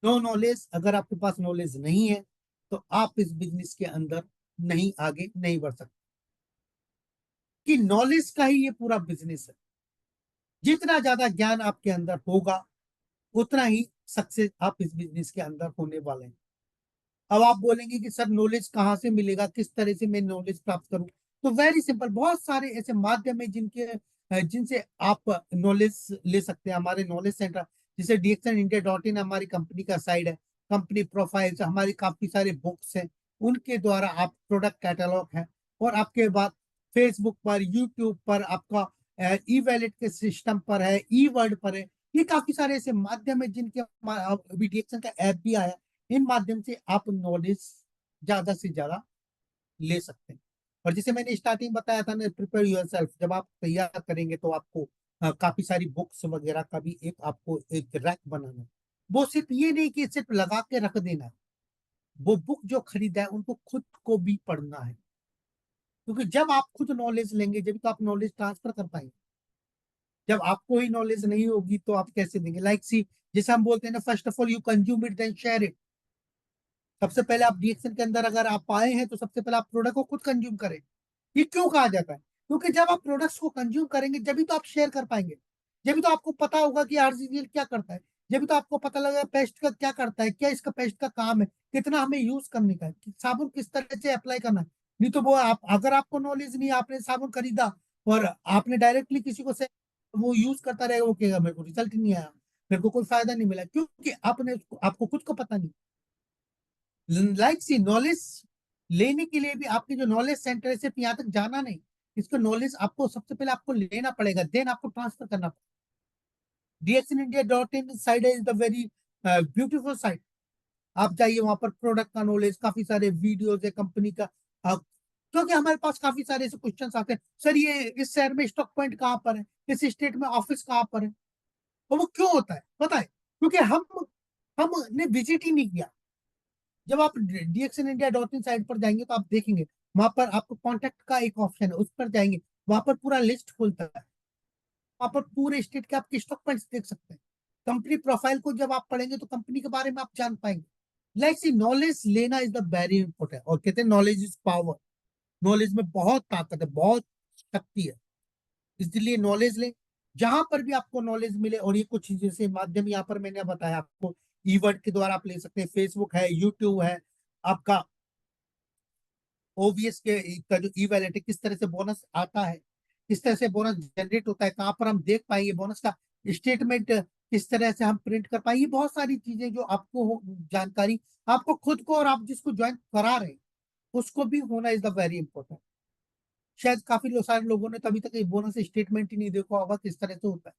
Speaker 2: No knowledge, अगर आपके पास नॉलेज नहीं है, तो आप इस बिजनेस के अंदर नहीं आगे नहीं बढ़ सकते। कि नॉलेज का ही ये पूरा बिजनेस है। जितना ज्यादा ज्ञान आपके अंदर होगा, उतना ही सक्सेस आप इस बिजनेस के अंदर होने वाले हैं। अब आप बोलेंगे कि सर नॉलेज कहाँ से मिलेगा, किस तरह से मैं नॉलेज प्राप्त करूं, तो वेरी सिंपल, बहुत सारे ऐसे माध्यम है जिनसे आप नॉलेज ले सकते हैं। हमारे नॉलेज सेंटर, जैसे dxnindia.in हमारी कंपनी का साइड है, कंपनी प्रोफाइल्स, हमारी काफी सारे बुक्स हैं, उनके द्वारा आप प्रोडक्ट कैटलॉग है, और आपके बाद फेसबुक पर, यूट्यूब पर, आपका ई वैलेट के सिस्टम पर है, ई वर्ड पर है। ये काफी सारे ऐसे माध्यम है जिनके अभी DXN का ऐप भी आया। इन माध्यम से आप नॉलेज ज्यादा से ज्यादा ले सकते हैं। और जैसे मैंने स्टार्टिंग बताया था ना, प्रिपेयर योरसेल्फ, जब आप तैयार करेंगे तो आपको काफी सारी बुक्स वगैरह का भी एक आपको एक रैक बनाना है। वो सिर्फ ये नहीं कि सिर्फ लगा के रख देना है, वो बुक जो खरीदा है उनको खुद को भी पढ़ना है। क्योंकि जब आप खुद नॉलेज लेंगे जब तो आप नॉलेज ट्रांसफर कर पाएंगे। जब आपको ही नॉलेज नहीं होगी तो आप कैसे देंगे? लाइक सी, जैसे हम बोलते हैं ना, first of all you consume it then share it. सबसे पहले आप DXN के अंदर अगर आप आए हैं तो सबसे पहले आप प्रोडक्ट को खुद कंज्यूम करें। ये क्यों कहा जाता है? क्योंकि जब आप प्रोडक्ट्स को कंज्यूम करेंगे जब तो आप शेयर कर पाएंगे। जब तो आपको पता होगा कि आरजीएल क्या करता है। जब तो आपको पता लगेगा पेस्ट का क्या करता है, क्या इसका पेस्ट का काम है, कितना हमें यूज करने का है, साबुन किस तरह से अप्लाई करना है। नहीं तो वो आप, अगर आपको नॉलेज नहीं है, आपने साबुन खरीदा और आपने डायरेक्टली किसी को से वो यूज करता रहेगा, वो कहेगा मेरे को रिजल्ट नहीं आया, मेरे को कोई फायदा नहीं मिला, क्योंकि आपको खुद को पता नहीं। लाइक सी, नॉलेज लेने के लिए भी आपके जो नॉलेज सेंटर है सिर्फ यहाँ तक जाना नहीं, इसका नॉलेज आपको सबसे पहले आपको लेना पड़ेगा, देन आपको ट्रांसफर करना पड़ेगा। DXNindia.in site is the very beautiful sight. आप जाइए वहां पर, प्रोडक्ट का नॉलेज, काफी सारे वीडियोज है कंपनी का। क्योंकि हमारे पास काफी सारे ऐसे क्वेश्चन आते हैं, सर ये इस शहर में स्टॉक पॉइंट कहाँ पर है, इस स्टेट में ऑफिस कहाँ पर है। और वो क्यों होता है पता है? क्योंकि हमने विजिट ही नहीं किया। जब आप DXNindia.in साइट पर जाएंगे तो आप देखेंगे वहां पर आपको कॉन्टेक्ट का एक ऑप्शन है, उस पर जाएंगे, वहां पर पूरा लिस्ट खुलता है। वहां पर पूरे स्टेट के आपके स्टॉक पॉइंट्स देख सकते हैं। कंपनी प्रोफाइल को जब आप पढ़ेंगे तो कंपनी के बारे में आप जान पाएंगे। लाइक सी, नॉलेज लेना इज द वेरी इंपॉर्टेंट। और कहते हैं नॉलेज इज पावर। नॉलेज में बहुत ताकत है, बहुत शक्ति है। इसलिए नॉलेज लें। जहां पर भी आपको नॉलेज मिले, और ये कुछ जैसे माध्यम यहाँ पर मैंने बताया आपको, ईवर्ड के द्वारा आप ले सकते हैं, फेसबुक है, यूट्यूब है, आपका OVS के का जो ई वैलेट है, किस तरह से बोनस आता है, किस तरह से बोनस जनरेट होता है, कहाँ पर हम देख पाएंगे बोनस का स्टेटमेंट, किस तरह से हम प्रिंट कर पाएंगे, बहुत सारी चीजें जो आपको जानकारी आपको खुद को और आप जिसको ज्वाइन करा रहे हैं उसको भी होना इज द वेरी इंपॉर्टेंट। शायद काफी सारे लोगों ने तो अभी तक बोनस स्टेटमेंट ही नहीं देखा होगा किस तरह से होता है।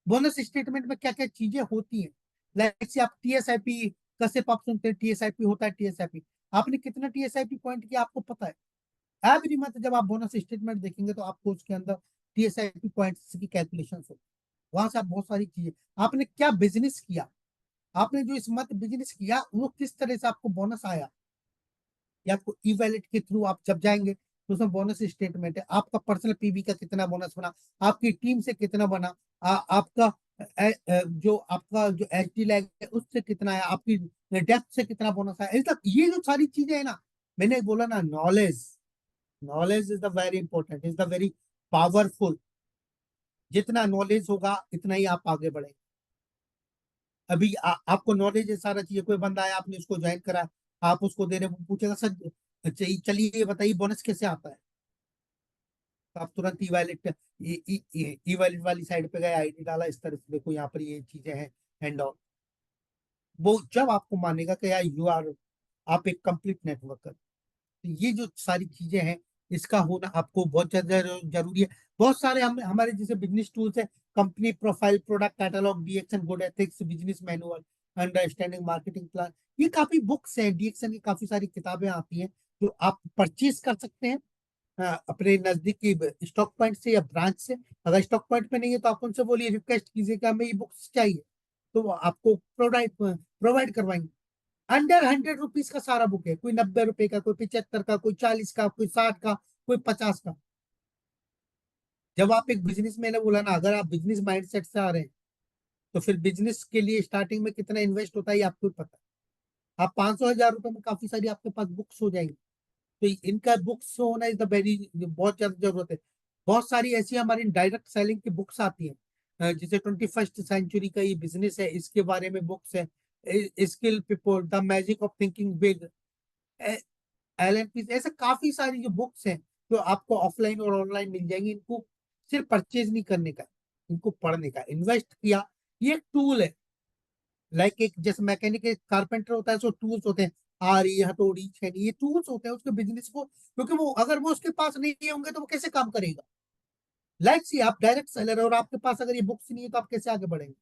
Speaker 2: बोनस स्टेटमेंट में क्या क्या चीजें होती हैं। लाइक से आप TSIP का सिर्फ आप सुनते हैं, TSIP होता है, TSIP आपने कितना TSIP पॉइंट किया आपको पता है? एवरी मंथ जब आप बोनस स्टेटमेंट देखेंगे तो आपको उसके अंदर TSIP पॉइंट्स की कैलकुलेशन हो, वहां से आप बहुत सारी चीजें, आपने क्या बिजनेस किया, आपने जो इस मंथ बिजनेस किया वो किस तरह से आपको बोनस आया, या आपको ई वैलेट के थ्रू आप जब जाएंगे तो उसमें बोनस स्टेटमेंट है, आपका पर्सनल PV का कितना बोनस बना, आपकी टीम से कितना बना, आपका जो HD लैग है उससे कितना है, आपकी डेप्थ से कितना बोनस है, ये जो सारी चीजें है ना, मैंने बोला ना, knowledge, knowledge is the very important, is the very powerful. जितना नॉलेज होगा इतना ही आप आगे बढ़ेंगे। अभी आपको नॉलेज है सारा चीज, कोई बंदा है आपने उसको ज्वाइन करा, आप उसको दे रहे, वो पूछेगा सर चलिए ये बताइए बोनस कैसे आता है। तो आप तुरंत ई वैलेट वाली साइड पे गए, ID डाला, इस तरह से देखो यहाँ पर ये चीजें हैं एंड ऑल। वो जब आपको मानेगा कि यार यू आर, आप एक कंप्लीट नेटवर्कर। तो ये जो सारी चीजें हैं इसका होना आपको बहुत ज्यादा जरूरी है। बहुत सारे हमारे जैसे बिजनेस टूल्स है, company profile, product catalogue, DXN good ethics, business manual, understanding marketing plan, ये काफी बुक्स हैं, DXN की काफी सारी किताबें आती हैं जो आप परचेज कर सकते हैं अपने नजदीकी स्टॉक पॉइंट से या ब्रांच से। अगर स्टॉक पॉइंट पे नहीं है तो आप उनसे बोलिए, रिक्वेस्ट कीजिए कि हमें ये बुक्स चाहिए, तो वो आपको प्रोवाइड प्रोवाइड करवाएंगे। अंडर 100 रुपीज का सारा बुक है, कोई 90 रुपए का, कोई 75 का, कोई 40 का, कोई 60 का, कोई 50 का। जब आप एक बिजनेस, मैंने बोला ना, अगर आप बिजनेस माइंडसेट से आ रहे हैं तो फिर बिजनेस के लिए स्टार्टिंग में कितना इन्वेस्ट होता है ये आपको ही पता है। आप 500,000 रुपए में काफी सारी आपके पास बुक्स हो जाएंगी। तो इनका बुक्स होना इज द वेरी, बहुत ज्यादा जरूरत है। बहुत सारी ऐसी हमारी डायरेक्ट सेलिंग की बुक्स आती हैं, जैसे 21st सेंचुरी का ये बिजनेस है, इसके बारे में बुक्स है, skill people, the magic of thinking big, LNP, ऐसे काफी सारी जो बुक्स हैं जो आपको ऑफलाइन और ऑनलाइन मिल जाएंगी। इनको सिर्फ परचेज नहीं करने का, इनको पढ़ने का, इन्वेस्ट किया, ये एक टूल है। लाइक एक जैसे मैकेनिक कारपेंटर होता है, सो टूल्स होते हैं, आ रही है, हथौड़ी छेनी, ये टूल्स होते हैं उसके बिजनेस को, क्योंकि वो अगर वो उसके पास नहीं होंगे तो वो कैसे काम करेगा। लाइक सी आप डायरेक्ट सेलर और आपके पास अगर ये बुक्स नहीं है तो आप कैसे आगे बढ़ेंगे।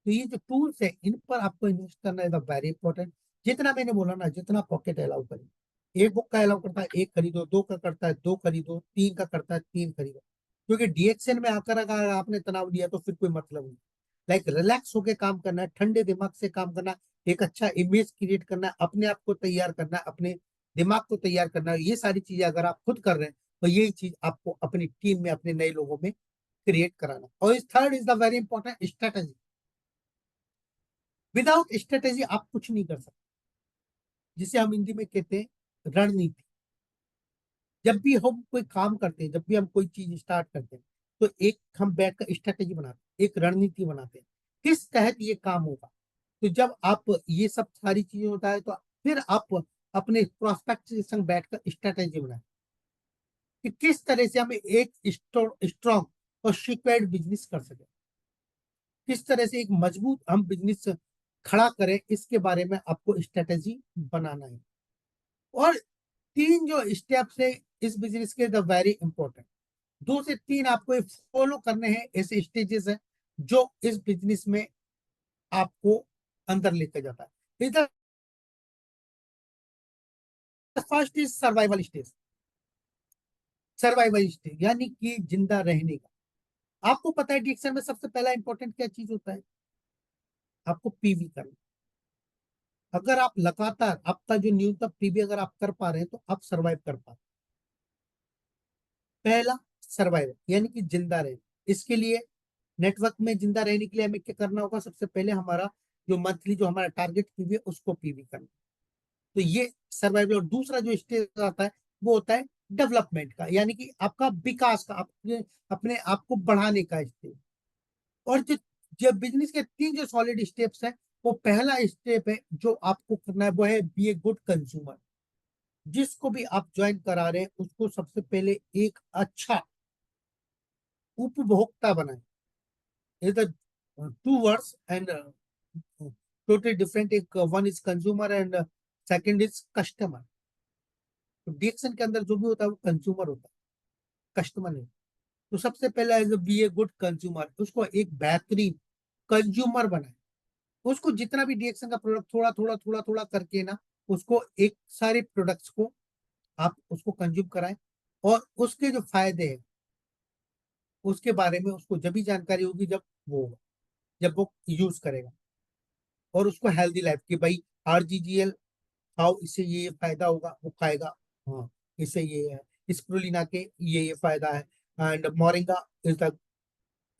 Speaker 2: तो ये जो टूल्स है इन पर आपको इन्वेस्ट करना इज वेरी इंपॉर्टेंट। जितना मैंने बोला ना, जितना पॉकेट अलाउ करें, एक बुक का अलाउ करता है एक खरीदो, दो का करता है दो खरीदो, तीन का करता है तीन खरीदो। क्योंकि डीएक्शन में आकर अगर आपने तनाव लिया तो फिर कोई मतलब नहीं। लाइक रिलैक्स होकर काम करना है, ठंडे दिमाग से काम करना, एक अच्छा इमेज क्रिएट करना है, अपने आप को तैयार करना है, अपने दिमाग को तैयार करना है। ये सारी चीजें अगर आप खुद कर रहे हैं तो यही चीज आपको अपनी टीम में, अपने नए लोगों में क्रिएट कराना। और इस third is the very important strategy. Without strategy आप कुछ नहीं कर सकते, जिसे हम हिंदी में कहते हैं रणनीति। जब भी हम कोई काम करते हैं, जब भी हम कोई चीज स्टार्ट करते हैं, तो एक हम बैठकर स्ट्रेटेजी बनाते हैं, एक रणनीति बनाते हैं, किस तहत ये काम होगा। तो जब आप ये सब सारी चीजें होता है तो फिर आप अपने प्रोस्पेक्ट के संग बैठकर स्ट्रेटेजी बनाए कि किस तरह से हम एक स्ट्रॉन्ग और सिक्योर्ड बिजनेस कर सके, किस तरह से एक मजबूत हम बिजनेस खड़ा करें, इसके बारे में आपको स्ट्रेटेजी बनाना है। और तीन जो स्टेप्स है इस बिजनेस के, द वेरी इंपॉर्टेंट, दो से तीन आपको फॉलो करने हैं, ऐसे स्टेजेस हैं जो इस बिजनेस में आपको अंदर लेकर जाता है। इधर first is survival stage. Survival stage यानी कि जिंदा रहने का। आपको पता है डिक्शन में सबसे पहला इंपॉर्टेंट क्या चीज होता है, आपको पीवी करना। अगर आप लगातार आपका जो न्यूनतम पीवी अगर आप कर पा रहे हैं तो आप सर्वाइव कर पा रहे हैं। पहला सर्वाइवल यानी कि जिंदा रहना। इसके लिए नेटवर्क में जिंदा रहने के लिए हमें क्या करना होगा, सबसे पहले हमारा जो मंथली जो हमारा टारगेट पीवी है उसको पीवी करना। तो ये सर्वाइवल। और दूसरा जो स्टेज आता है वो होता है डेवलपमेंट का, यानी कि आपका विकास का, अपने अपने आप को बढ़ाने का स्टेज। और जो बिजनेस के तीन जो सॉलिड स्टेप्स हैं, वो पहला स्टेप है जो आपको करना है वो है बी ए गुड कंज्यूमर। जिसको भी आप ज्वाइन करा रहे हैं उसको सबसे पहले एक अच्छा उपभोक्ता बनाए। Is the two words and totally different. एक one is consumer and second is customer. तो डीएक्शन के अंदर जो भी होता है वो कंज्यूमर होता है, कस्टमर नहीं। तो सबसे पहला as be a good consumer, उसको एक बेहतरीन कंज्यूमर बनाए। उसको जितना भी डीएक्शन का प्रोडक्ट थोड़ा थोड़ा थोड़ा थोड़ा करके ना, उसको एक सारे प्रोडक्ट्स को आप उसको कंज्यूम कराएं। और उसके जो फायदे हैं उसके बारे में उसको जब भी जानकारी होगी जब वो यूज करेगा। और उसको हेल्दी लाइफ की भाई आरजीजीएल खाओ, इससे ये फायदा होगा, वो खाएगा। हाँ, इससे ये है, स्प्रुलिना के ये फायदा है। And moringa is the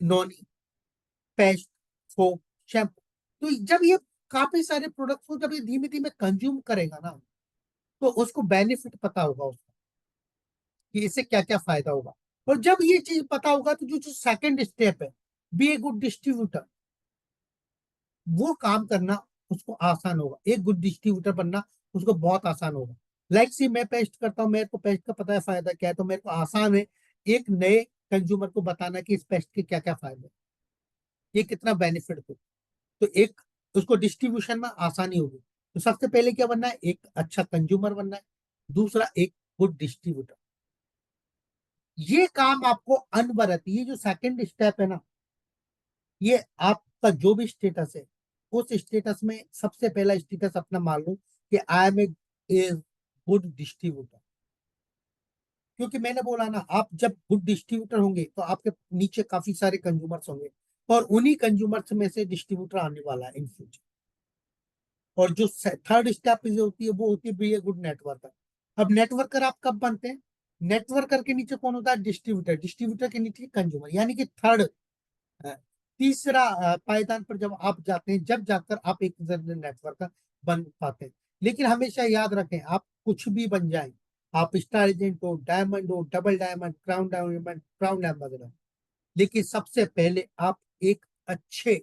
Speaker 2: non paste soap shampoo. तो जब ये काफी सारे प्रोडक्ट्स को जब ये धीमे धीमे कंज्यूम करेगा ना, तो उसको बेनिफिट पता होगा उसका कि इससे क्या क्या फायदा होगा। और जब ये चीज पता होगा तो जो जो सेकंड स्टेप है, बी ए गुड डिस्ट्रीब्यूटर, वो काम करना उसको आसान होगा। एक गुड डिस्ट्रीब्यूटर बनना उसको बहुत आसान होगा। लाइक सी मैं पेस्ट करता हूँ, मेरे को पेस्ट का पता है फायदा क्या है, तो मेरे को आसान है एक नए कंज्यूमर को बताना कि इस पेस्ट के क्या क्या फायदे हैं, ये कितना बेनिफिट दे। तो एक उसको डिस्ट्रीब्यूशन में आसानी होगी। तो सबसे पहले क्या बनना है, एक अच्छा कंज्यूमर बनना है। दूसरा एक गुड डिस्ट्रीब्यूटर। ये काम आपको अनवरत, ये जो सेकंड स्टेप है ना, ये आपका जो भी स्टेटस है उस स्टेटस में सबसे पहला स्टेटस अपना मान लो कि I am a good distributor. क्योंकि मैंने बोला ना, आप जब गुड डिस्ट्रीब्यूटर होंगे तो आपके नीचे काफी सारे कंज्यूमर्स होंगे, और उन्हीं कंज्यूमर्स में से डिस्ट्रीब्यूटर आने वाला है इन फ्यूचर। और जो थर्ड स्टेप जो होती है वो होती है बी ए गुड नेटवर्कर। अब नेटवर्कर आप कब बनते हैं, नेटवर्कर के नीचे कौन होता है, डिस्ट्रीब्यूटर। डिस्ट्रीब्यूटर के नीचे कंज्यूमर, यानी कि थर्ड, तीसरा पायदान पर जब आप जाते हैं, जब जाकर आप एक नेटवर्कर बन पाते हैं। लेकिन हमेशा याद रखें, आप कुछ भी बन जाएं, आप स्टार एजेंट हो, डायमंड हो, डबल डायमंड, क्राउन एम्बेसडर, लेकिन सबसे पहले आप एक अच्छे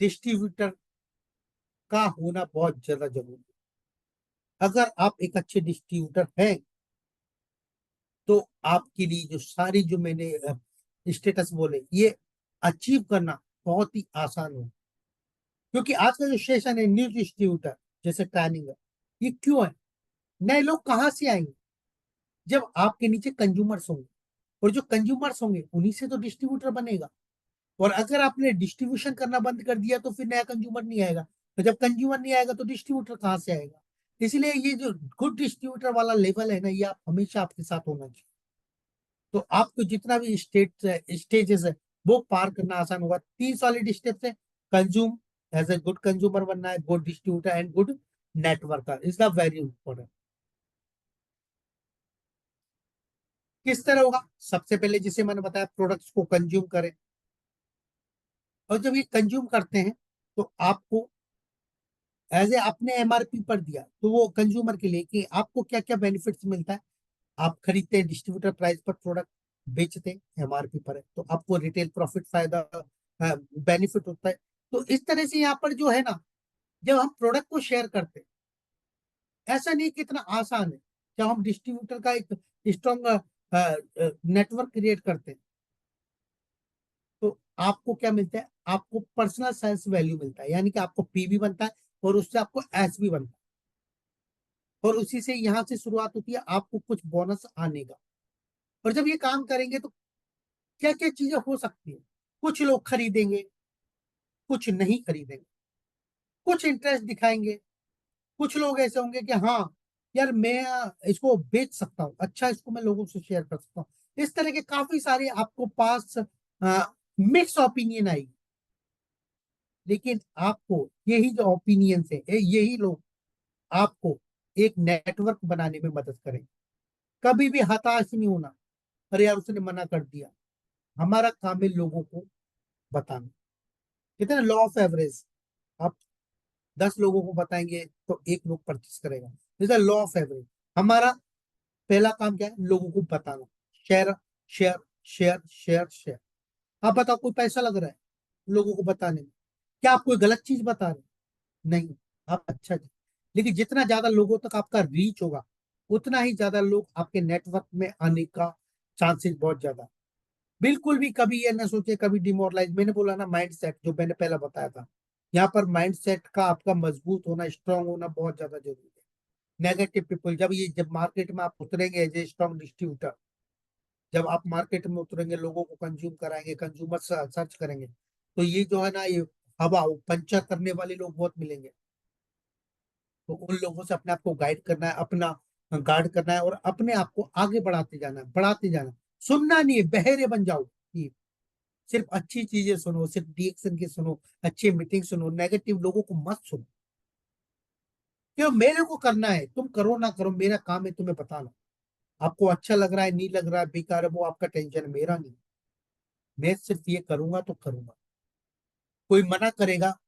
Speaker 2: डिस्ट्रीब्यूटर का होना बहुत ज्यादा जरूरी है। अगर आप एक अच्छे डिस्ट्रीब्यूटर हैं तो आपके लिए जो सारी जो मैंने स्टेटस बोले ये अचीव करना बहुत ही आसान हो। क्योंकि आज का जो सेशन है न्यू डिस्ट्रीब्यूटर जैसे ट्रेनिंग है, ये क्यों है? नए लोग कहाँ से आएंगे? जब आपके नीचे कंज्यूमर्स होंगे, और जो कंज्यूमर्स होंगे उन्हीं से तो डिस्ट्रीब्यूटर बनेगा। और अगर आपने डिस्ट्रीब्यूशन करना बंद कर दिया तो फिर नया कंज्यूमर नहीं आएगा, तो जब कंज्यूमर नहीं आएगा तो डिस्ट्रीब्यूटर कहाँ से आएगा? इसलिए ये जो गुड डिस्ट्रीब्यूटर वाला लेवल है ना, ये आप हमेशा आपके साथ होना चाहिए। तो आपको जितना भी स्टेजेस है वो पार करना आसान होगा। 3 सॉलिड स्टेप्स है। Consume, as a good consumer बनना है, good distributor and good networker is the very important. किस तरह होगा? सबसे पहले जिसे मैंने बताया, प्रोडक्ट्स को कंज्यूम करें। और जब ये कंज्यूम करते हैं तो आपको एज ए आपने एमआरपी पर दिया, तो वो कंज्यूमर के लिए कि आपको क्या क्या बेनिफिट्स मिलता है। आप खरीदते हैं डिस्ट्रीब्यूटर प्राइस पर प्रोडक्ट, बेचते हैं एमआरपी पर है, तो आपको रिटेल प्रॉफिट फायदा बेनिफिट होता है। तो इस तरह से यहाँ पर जो है ना, जब हम प्रोडक्ट को शेयर करते हैं, ऐसा नहीं कि इतना आसान है। जब हम डिस्ट्रीब्यूटर का एक स्ट्रॉन्ग नेटवर्क क्रिएट करते हैं, तो आपको क्या मिलता है? आपको पर्सनल सेल्स वैल्यू मिलता है, यानी कि आपको पीवी बनता है और उससे आपको एस भी बनता है। और उसी से यहाँ से शुरुआत होती है आपको कुछ बोनस आने का। और जब ये काम करेंगे तो क्या क्या चीजें हो सकती है? कुछ लोग खरीदेंगे, कुछ नहीं खरीदेंगे, कुछ इंटरेस्ट दिखाएंगे, कुछ लोग ऐसे होंगे कि हाँ यार, मैं इसको बेच सकता हूँ, अच्छा इसको मैं लोगों से शेयर कर सकता हूँ। इस तरह के काफी सारे आपको पास मिक्स ओपिनियन आएगी। लेकिन आपको यही जो ओपिनियन है, यही लोग आपको एक नेटवर्क बनाने में मदद करेंगे। कभी भी हताश नहीं होना, अरे यार उसने मना कर दिया। हमारा काम है लोगों को बताना। कहते हैं लॉ ऑफ एवरेज, आप 10 लोगों को बताएंगे तो एक लोग परचेस करेगा। This law of average. हमारा पहला काम क्या है? लोगों को बताना। Share, share, share, share, share. आप बताओ, कोई पैसा लग रहा है लोगों को बताने में? क्या आप कोई गलत चीज बता रहे हैं? नहीं, आप अच्छा जी। लेकिन जितना ज्यादा लोगों तक आपका रीच होगा, उतना ही ज्यादा लोग आपके नेटवर्क में आने का चांसेस बहुत ज्यादा। बिल्कुल भी कभी ये ना सोचे, कभी डिमोरलाइज। मैंने बोला ना, माइंड सेट जो मैंने पहले बताया था, यहाँ पर माइंड सेट का आपका मजबूत होना, स्ट्रांग होना बहुत ज्यादा जरूरी है। नेगेटिव पीपल, जब मार्केट में आप उतरेंगे एज ए स्ट्रॉन्ग डिस्ट्रीब्यूटर, जब आप मार्केट में उतरेंगे, लोगों को कंज्यूम कराएंगे, कंज्यूमर सर्च करेंगे, तो ये जो है ना, ये हवा पंचर करने वाले लोग बहुत मिलेंगे। तो उन लोगों से अपने आप को गाइड करना है, अपना गार्ड करना है, और अपने आप को आगे बढ़ाते जाना है, बढ़ाते जाना है। सुनना नहीं है, बहरे बन जाओ कि सिर्फ अच्छी चीजें सुनो, सिर्फ डीएक्शन की सुनो, अच्छी मीटिंग सुनो, नेगेटिव लोगों को मत सुनो। क्यों? मेरे को करना है, तुम करो ना करो, मेरा काम है तुम्हें बताना। आपको अच्छा लग रहा है, नहीं लग रहा है, बेकार है, वो आपका टेंशन है, मेरा नहीं। मैं सिर्फ ये करूंगा तो करूंगा। कोई मना करेगा,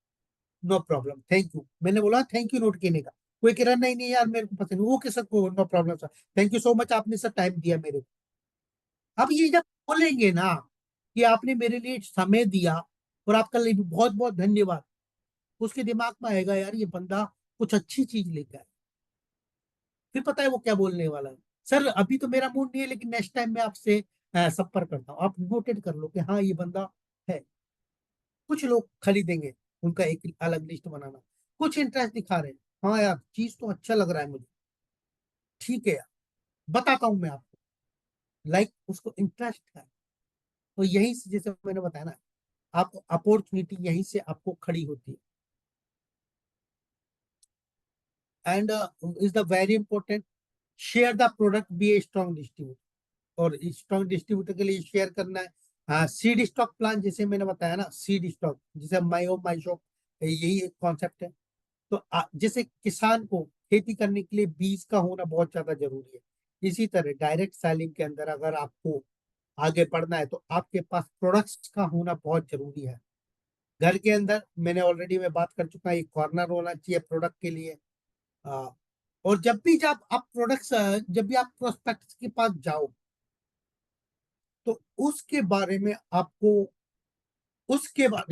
Speaker 2: नो प्रॉब्लम, थैंक यू। मैंने बोला थैंक यू नोट करने का। कोई कह रहा नहीं नहीं यार मेरे को पसंद नहीं, वो किस को no problem sir, thank you so much, आपने सर टाइम दिया मेरे को। अब ये जब बोलेंगे ना कि आपने मेरे लिए समय दिया और आपका लिए भी बहुत बहुत धन्यवाद, उसके दिमाग में आएगा यार ये बंदा कुछ अच्छी चीज लेकर आया। फिर पता है वो क्या बोलने वाला है? सर अभी तो मेरा मूड नहीं है, लेकिन नेक्स्ट टाइम मैं आपसे संपर्क करता हूँ। आप नोटेड कर लो कि हाँ ये बंदा है। कुछ लोग खरीदेंगे, उनका एक अलग लिस्ट बनाना। कुछ इंटरेस्ट दिखा रहे हैं, हाँ यार चीज तो अच्छा लग रहा है मुझे, ठीक है यार, बताता हूँ मैं आपको। उसको इंटरेस्ट है। तो यही से, जैसे मैंने बताया ना, आपको अपॉर्चुनिटी यहीं से आपको खड़ी होती है। And is the very important, share the product, be a strong distributor. और स्ट्रॉन्ग डिस्ट्रीब्यूटर के लिए शेयर करना है। हाँ, सीड स्टॉक प्लान, जैसे मैंने बताया ना, सीड स्टॉक जैसे माई होम माई शॉप, यही एक कॉन्सेप्ट है। तो जैसे किसान को खेती करने के लिए बीज का होना बहुत ज्यादा जरूरी है, इसी तरह डायरेक्ट सेलिंग के अंदर अगर आपको आगे बढ़ना है तो आपके पास प्रोडक्ट्स का होना बहुत जरूरी है। घर के अंदर मैंने ऑलरेडी मैं बात कर चुका, एक कॉर्नर होना चाहिए प्रोडक्ट के लिए। आ, और जब भी आप प्रोस्पेक्ट्स के पास जाओ, तो उसके बारे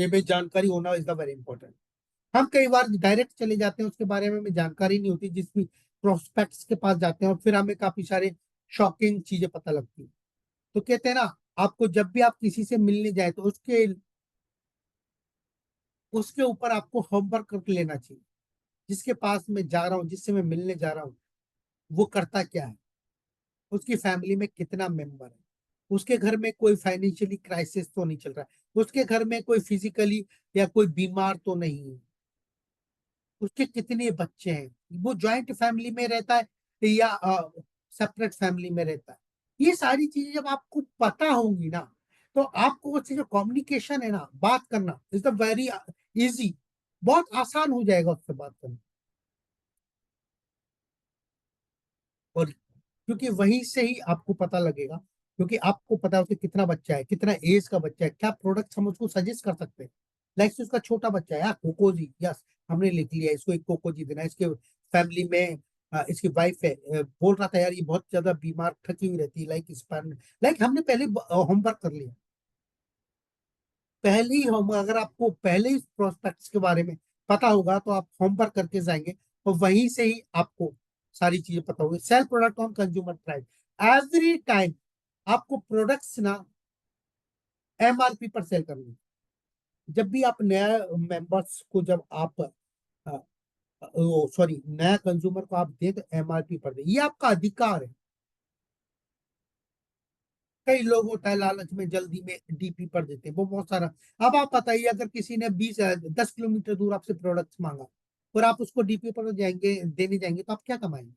Speaker 2: में जानकारी होना इज द वेरी इंपॉर्टेंट। हम कई बार डायरेक्ट चले जाते हैं, उसके बारे में हमें जानकारी नहीं होती, जिस भी प्रोस्पेक्ट्स के पास जाते हैं, और फिर हमें काफी सारे शॉकिंग चीजें पता लगती हैं। तो कहते हैं ना, आपको जब भी आप किसी से मिलने जाए तो उसके ऊपर आपको होमवर्क करके लेना चाहिए। जिसके पास मैं जा रहा हूँ, जिससे मैं मिलने जा रहा हूँ, वो करता क्या है, उसकी फैमिली में कितना मेंबर है, उसके घर में कोई फाइनेंशियली क्राइसिस तो नहीं चल रहा है, उसके घर में कोई फिजिकली या कोई बीमार तो नहीं है, उसके कितने बच्चे हैं, वो जॉइंट फैमिली में रहता है या सेपरेट फैमिली में रहता है। ये सारी चीजें जब आपको पता होंगी ना, तो आपको उससे जो कम्युनिकेशन है ना, बात करना इज द वेरी इजी, बहुत आसान हो जाएगा उससे बात करना। और क्योंकि वहीं से ही आपको पता लगेगा, क्योंकि आपको पता है उसके कितना बच्चा है, कितना एज का बच्चा है, क्या प्रोडक्ट हम उसको सजेस्ट कर सकते हैं। लाइक उसका छोटा बच्चा है, कोकोजी, यस हमने लिख लिया इसको एक कोकोजी देना है। इसके फैमिली में इसकी वाइफ है, बोल रहा था यार ये बहुत ज्यादा बीमार थकी हुई रहती है, लाइक इस पर, लाइक हमने पहले होमवर्क कर लिया, पहले ही हम, अगर आपको पहले ही प्रोस्पेक्ट्स के बारे में पता होगा तो आप होमवर्क करके जाएंगे, और वहीं से ही आपको सारी चीजें पता होगी। Sell product on consumer price, every time आपको प्रोडक्ट्स ना एमआरपी पर सेल करनी है। जब भी आप नया मेंबर्स को, जब आप सॉरी नया कंज्यूमर को आप दे, तो एमआरपी पर दे, ये आपका अधिकार है। कई लोग होता है लालच में जल्दी में डीपी पर देते हैं, वो बहुत सारा। अब आप बताइए, अगर किसी ने 10 किलोमीटर दूर आपसे प्रोडक्ट्स मांगा और आप उसको डीपी पर जाएंगे देने जाएंगे, तो आप क्या कमाएंगे।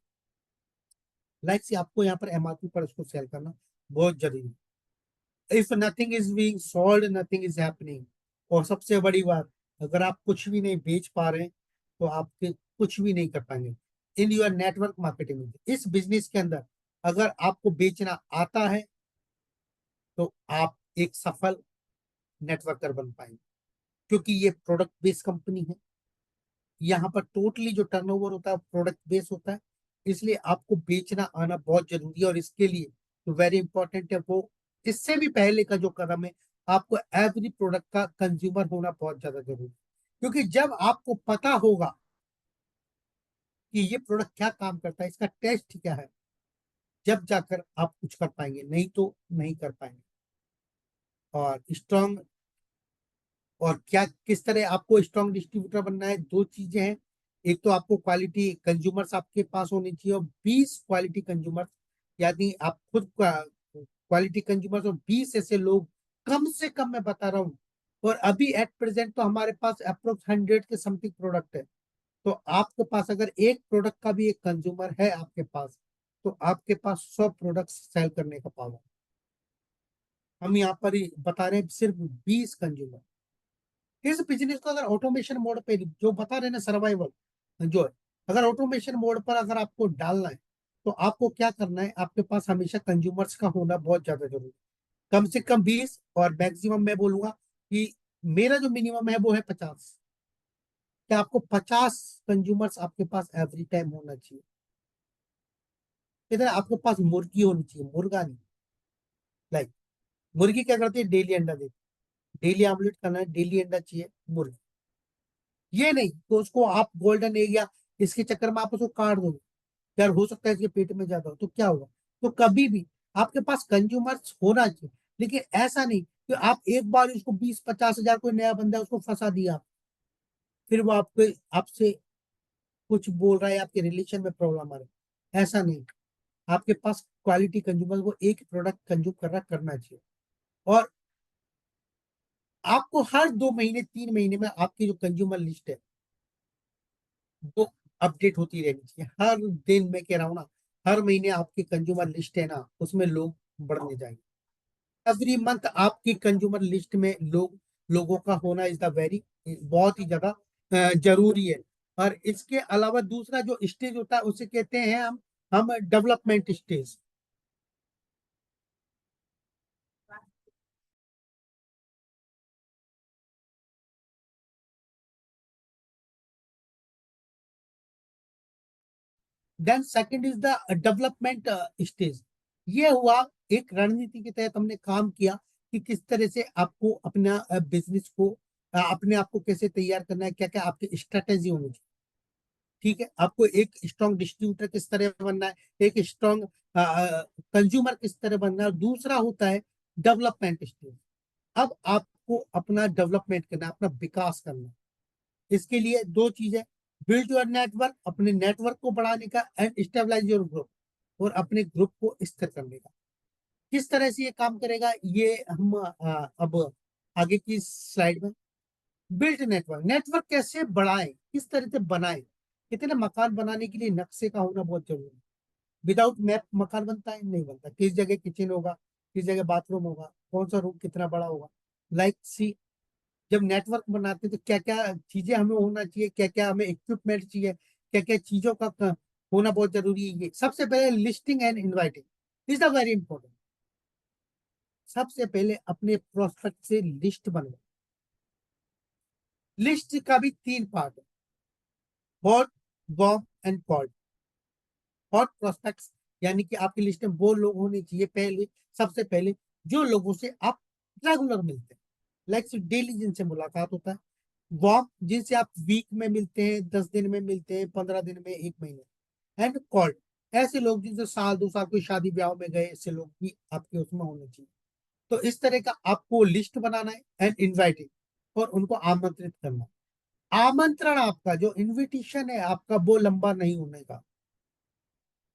Speaker 2: लाइक से आपको यहाँ पर एमआरपी पर उसको सेल करना बहुत जरूरी है। If nothing is being sold, nothing is happening. और सबसे बड़ी बात, अगर आप कुछ भी नहीं बेच पा रहे हैं, तो आप कुछ भी नहीं कर पाएंगे इन योर नेटवर्क मार्केटिंग। इस बिजनेस के अंदर अगर आपको बेचना आता है, तो आप एक सफल नेटवर्कर बन पाएंगे, क्योंकि ये प्रोडक्ट बेस्ड कंपनी है। यहाँ पर टोटली जो टर्नओवर होता है प्रोडक्ट बेस होता है, इसलिए आपको बेचना आना बहुत जरूरी है। और इसके लिए तो वेरी इंपॉर्टेंट है वो, इससे भी पहले का जो कदम है, आपको एवरी प्रोडक्ट का कंज्यूमर होना बहुत ज्यादा जरूरी है। क्योंकि जब आपको पता होगा कि ये प्रोडक्ट क्या काम करता है, इसका टेस्ट क्या है, जब जाकर आप कुछ कर पाएंगे, नहीं तो नहीं कर पाएंगे। और स्ट्रॉन्ग, और क्या किस तरह आपको स्ट्रॉन्ग डिस्ट्रीब्यूटर बनना है, दो चीजें हैं। एक तो आपको क्वालिटी कंज्यूमर्स आपके पास होने चाहिए, और 20 क्वालिटी कंज्यूमर्स, यानी आप खुद क्वालिटी कंज्यूमर्स और 20 ऐसे लोग कम से कम, मैं बता रहा हूँ। और अभी एट प्रेजेंट तो हमारे पास अप्रोक्स 100 के समथिंग प्रोडक्ट है। तो आपके पास अगर एक प्रोडक्ट का भी एक कंज्यूमर है आपके पास, तो आपके पास 100 प्रोडक्ट सेल करने का पावर। हम यहाँ पर ही बता रहे हैं सिर्फ 20 कंज्यूमर। इस बिजनेस को अगर ऑटोमेशन मोड पे, जो बता रहे ना सर्वाइवल जो है, अगर ऑटोमेशन मोड पर अगर आपको डालना है, तो आपको क्या करना है, आपके पास हमेशा कंज्यूमर्स का होना बहुत ज्यादा जरूरी है। कम से कम 20, और मैक्सिमम मैं बोलूंगा कि मेरा जो मिनिमम है वो है 50। क्या आपको 50 कंज्यूमर्स आपके पास एवरी टाइम होना चाहिए। इधर आपके पास मुर्गी होनी चाहिए, मुर्गा नहीं। लाइक मुर्गी क्या करती है, डेली अंडा देती है, डेली ऑमलेट करना है, डेली अंडा चाहिए मुर्गी। ये नहीं तो उसको आप गोल्डन एग या इसके चक्कर में आप उसको काट दोगे, यार हो सकता है इसके पेट में ज्यादा हो, तो क्या होगा। तो कभी भी आपके पास कंज्यूमर्स होना चाहिए, लेकिन ऐसा नहीं कि आप एक बार उसको 20-50 हजार, कोई नया बंदा है उसको फंसा दिया, फिर वो आपको आपसे कुछ बोल रहा है, आपके रिलेशन में प्रॉब्लम आ रहा है, ऐसा नहीं। आपके पास क्वालिटी कंज्यूमर वो एक प्रोडक्ट कंज्यूम कर रहा करना चाहिए। और आपको हर 2 महीने 3 महीने में आपकी जो कंज्यूमर लिस्ट है वो अपडेट होती रहनी चाहिए। हर दिन मैं कह रहा हूँ ना, हर महीने आपकी कंज्यूमर लिस्ट है ना, उसमें लोग बढ़ने जाएंगे। एवरी मंथ आपकी कंज्यूमर लिस्ट में लोगों का होना इज द वेरी, बहुत ही ज्यादा जरूरी है। और इसके अलावा दूसरा जो स्टेज होता है उसे कहते हैं हम development stage. Then second is the development stage. ये हुआ एक रणनीति के तहत हमने काम किया कि किस तरह से आपको अपना बिजनेस को, अपने आप को कैसे तैयार करना है, क्या क्या आपकी स्ट्रेटेजी होनी चाहिए। ठीक है, आपको एक स्ट्रॉन्ग डिस्ट्रीब्यूटर किस तरह बनना है, एक स्ट्रॉन्ग कंज्यूमर किस तरह बनना है, और दूसरा होता है डेवलपमेंट स्टेज। अब आपको अपना डेवलपमेंट करना है, अपना विकास करना है। इसके लिए दो चीजें, बिल्ड योर नेटवर्क, अपने नेटवर्क को बढ़ाने का, एंड स्टेबलाइज योर ग्रुप, और अपने ग्रुप को स्थिर करने का। किस तरह से ये काम करेगा, ये हम अब आगे की स्लाइड में। बिल्ड नेटवर्क, नेटवर्क कैसे बढ़ाए, किस तरह से बनाए। कितने मकान बनाने के लिए नक्शे का होना बहुत जरूरी है। विदाउट मैप मकान बनता है, नहीं बनता। किस जगह किचन होगा, किस जगह बाथरूम होगा, कौन सा रूम कितना बड़ा होगा। लाइक सी, जब नेटवर्क बनाते हैं तो क्या क्या चीजें हमें होना चाहिए, क्या क्या हमें इक्विपमेंट चाहिए, क्या क्या चीजों का होना बहुत जरूरी है। ये सबसे पहले listing and inviting is the very important. सबसे पहले अपने प्रोस्पेक्ट से लिस्ट बनवाओ। लिस्ट का भी 3 पार्ट है, hot, warm and cold. Hot prospects यानी कि आपकी लिस्ट में वो लोग होने चाहिए पहले, सबसे पहले जो लोगों से आप रेगुलर मिलते हैं, लाइक डेली जिनसे मुलाकात होता है। वार्म, जिनसे आप वीक में मिलते हैं, 10 दिन में मिलते हैं, 15 दिन में, 1 महीने। एंड कोल्ड, ऐसे लोग जिनसे साल 2 साल कोई शादी ब्याह में गए, ऐसे लोग भी आपके उसमें होने चाहिए। तो इस तरह का आपको लिस्ट बनाना है, एंड इनवाइटिंग, और उनको आमंत्रित करना। आमंत्रण आपका जो इनविटेशन है आपका, वो लंबा नहीं होने का।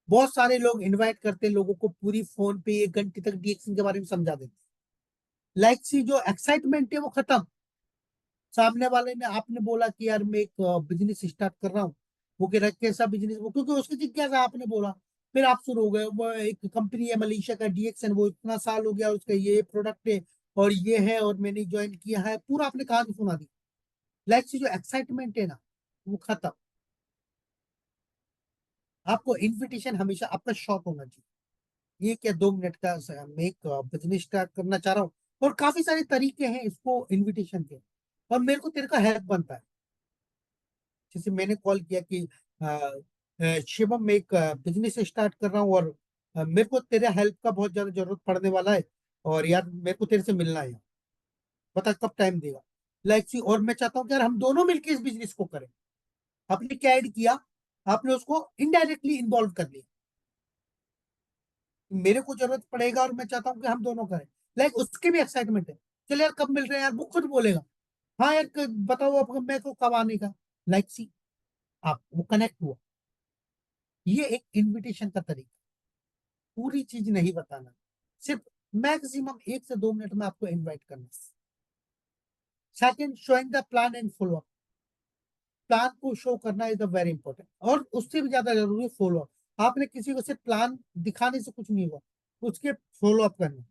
Speaker 2: बहुत सारे लोग इनवाइट करते हैं लोगों को, पूरी फोन पे 1 घंटे तक डीएक्शन के बारे में समझा देते हैं। लाइक सी, जो एक्साइटमेंट है वो खत्म। सामने वाले ने, आपने बोला कि यार मैं एक बिजनेस स्टार्ट कर रहा हूँ, वो कह रहा है कैसा बिजनेस, वो क्योंकि उसकी जिज्ञासा आपने बोला, फिर आप शुरू हो गए। वो एक कंपनी है मलेशिया का, डीएक्सन, वो इतना साल हो गया, उसका ये प्रोडक्ट है और ये है, और मैंने ज्वाइन किया है, पूरा आपने कहानी सुना दी। लाइक सी, जो एक्साइटमेंट है ना, वो खत्म। आपको इन्विटेशन हमेशा आपका शौक होना चाहिए। ये क्या 2 मिनट का मैं एक बिजनेस स्टार्ट करना चाह रहा हूँ, और काफी सारे तरीके हैं इसको इनविटेशन के, और मेरे को तेरे का हेल्प बनता है। जैसे मैंने कॉल किया कि शिवम, मैं एक बिजनेस स्टार्ट कर रहा हूँ, और मेरे को तेरे हेल्प का बहुत ज्यादा जरूरत पड़ने वाला है, और यार मेरे को तेरे से मिलना है यार, बता कब टाइम देगा। लाइक सी, और मैं चाहता हूँ कि यार हम दोनों मिलकर इस बिजनेस को करें। आपने क्या ऐड किया, आपने उसको इनडायरेक्टली इन्वॉल्व कर लिया। मेरे को जरूरत पड़ेगा और मैं चाहता हूँ कि हम दोनों करें। लाइक उसकी भी एक्साइटमेंट है, चल यार कब मिल रहे हैं यार, वो खुद बोलेगा हाँ यार बताओ अब मैं को कब आने का। लाइक सी, आप वो कनेक्ट हुआ। ये एक इनविटेशन का तरीका, पूरी चीज नहीं बताना, सिर्फ मैक्सिमम 1 से 2 मिनट में आपको इनवाइट करना। Second, showing the plan and follow up. Plan को शो करना इज द वेरी इंपॉर्टेंट, और उससे भी ज्यादा जरूरी फॉलो अप। आपने किसी को सिर्फ प्लान दिखाने से कुछ नहीं हुआ, उसके फॉलो अप करना।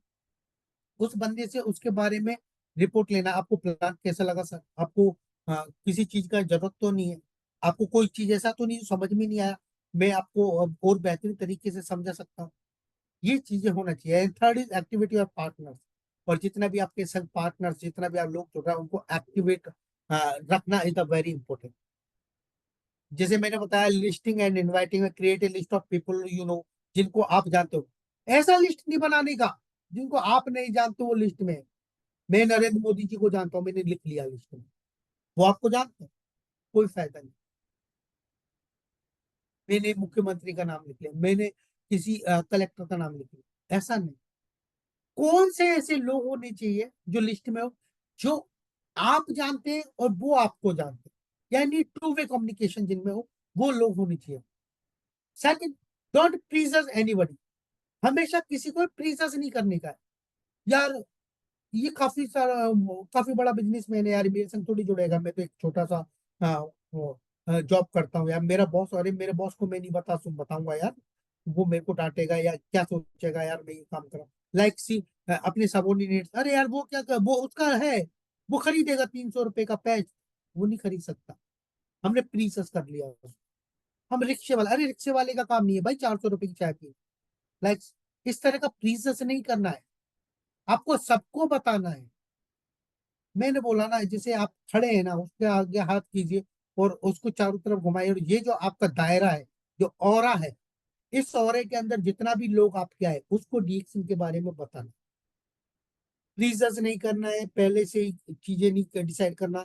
Speaker 2: उस बंदे से उसके बारे में रिपोर्ट लेना, आपको प्लान कैसा लगा सर, आपको किसी चीज का जरूरत तो नहीं है, आपको कोई चीज ऐसा तो नहीं जो समझ में नहीं आया, मैं आपको और बेहतरीन तरीके से समझा सकता हूँ। ये चीजें होना चाहिए। And third is activity of partners, और जितना भी आपके संग पार्टनर्स, जितना भी आप लोग जुड़ रहे हैं, उनको एक्टिवेट रखना इज द वेरी इंपॉर्टेंट। जैसे मैंने बताया, लिस्टिंग एंड इनवाइटिंग में, create a list of people you know, जिनको आप जानते हो। ऐसा लिस्ट नहीं बनाने का जिनको आप नहीं जानते वो लिस्ट में है। मैं नरेंद्र मोदी जी को जानता हूँ, मैंने लिख लिया लिस्ट में, वो आपको जानते हैं, कोई फायदा नहीं। मैंने मुख्यमंत्री का नाम लिख लिया, मैंने किसी कलेक्टर का नाम लिख लिया, ऐसा नहीं। कौन से ऐसे लोग होने चाहिए जो लिस्ट में हो, जो आप जानते हैं और वो आपको जानते हैं, यानी टू वे कम्युनिकेशन जिनमें हो, वो लोग होने चाहिए। Second, don't please anybody. हमेशा किसी को प्लीज नहीं करने का है। यार ये काफी सारा, काफी बड़ा बिजनेसमैन है यार, मेरे संग थोड़ी जुड़ेगा, मैं तो एक छोटा सा जॉब करता हूँ यार, मेरा बॉस, अरे मेरे बॉस को मैं नहीं बताऊंगा यार, वो मेरे को डांटेगा या क्या सोचेगा यार, मैं ये काम कर रहा हूँ। लाइक सी, अपने सबोर्डिनेट, अरे यार वो क्या कर, वो उसका है, वो खरीदेगा 300 रुपए का पैच, वो नहीं खरीद सकता, हमने प्रीसस कर लिया उसको। हम रिक्शे वाला, अरे रिक्शे वाले का काम नहीं है भाई 400 रुपए की चाय पी। लाइक इस तरह का प्रीसस नहीं करना है, आपको सबको बताना है। मैंने बोला ना, जैसे आप खड़े हैं ना, उसके आगे हाथ कीजिए और उसको चारों तरफ घुमाइए, और ये जो आपका दायरा है, जो ऑरा है, इस ऑरे के अंदर जितना भी लोग आपके आए, उसको डीएक्शन के बारे में बताना। रिसर्च नहीं करना है, पहले से ही चीजें नहीं डिसाइड करना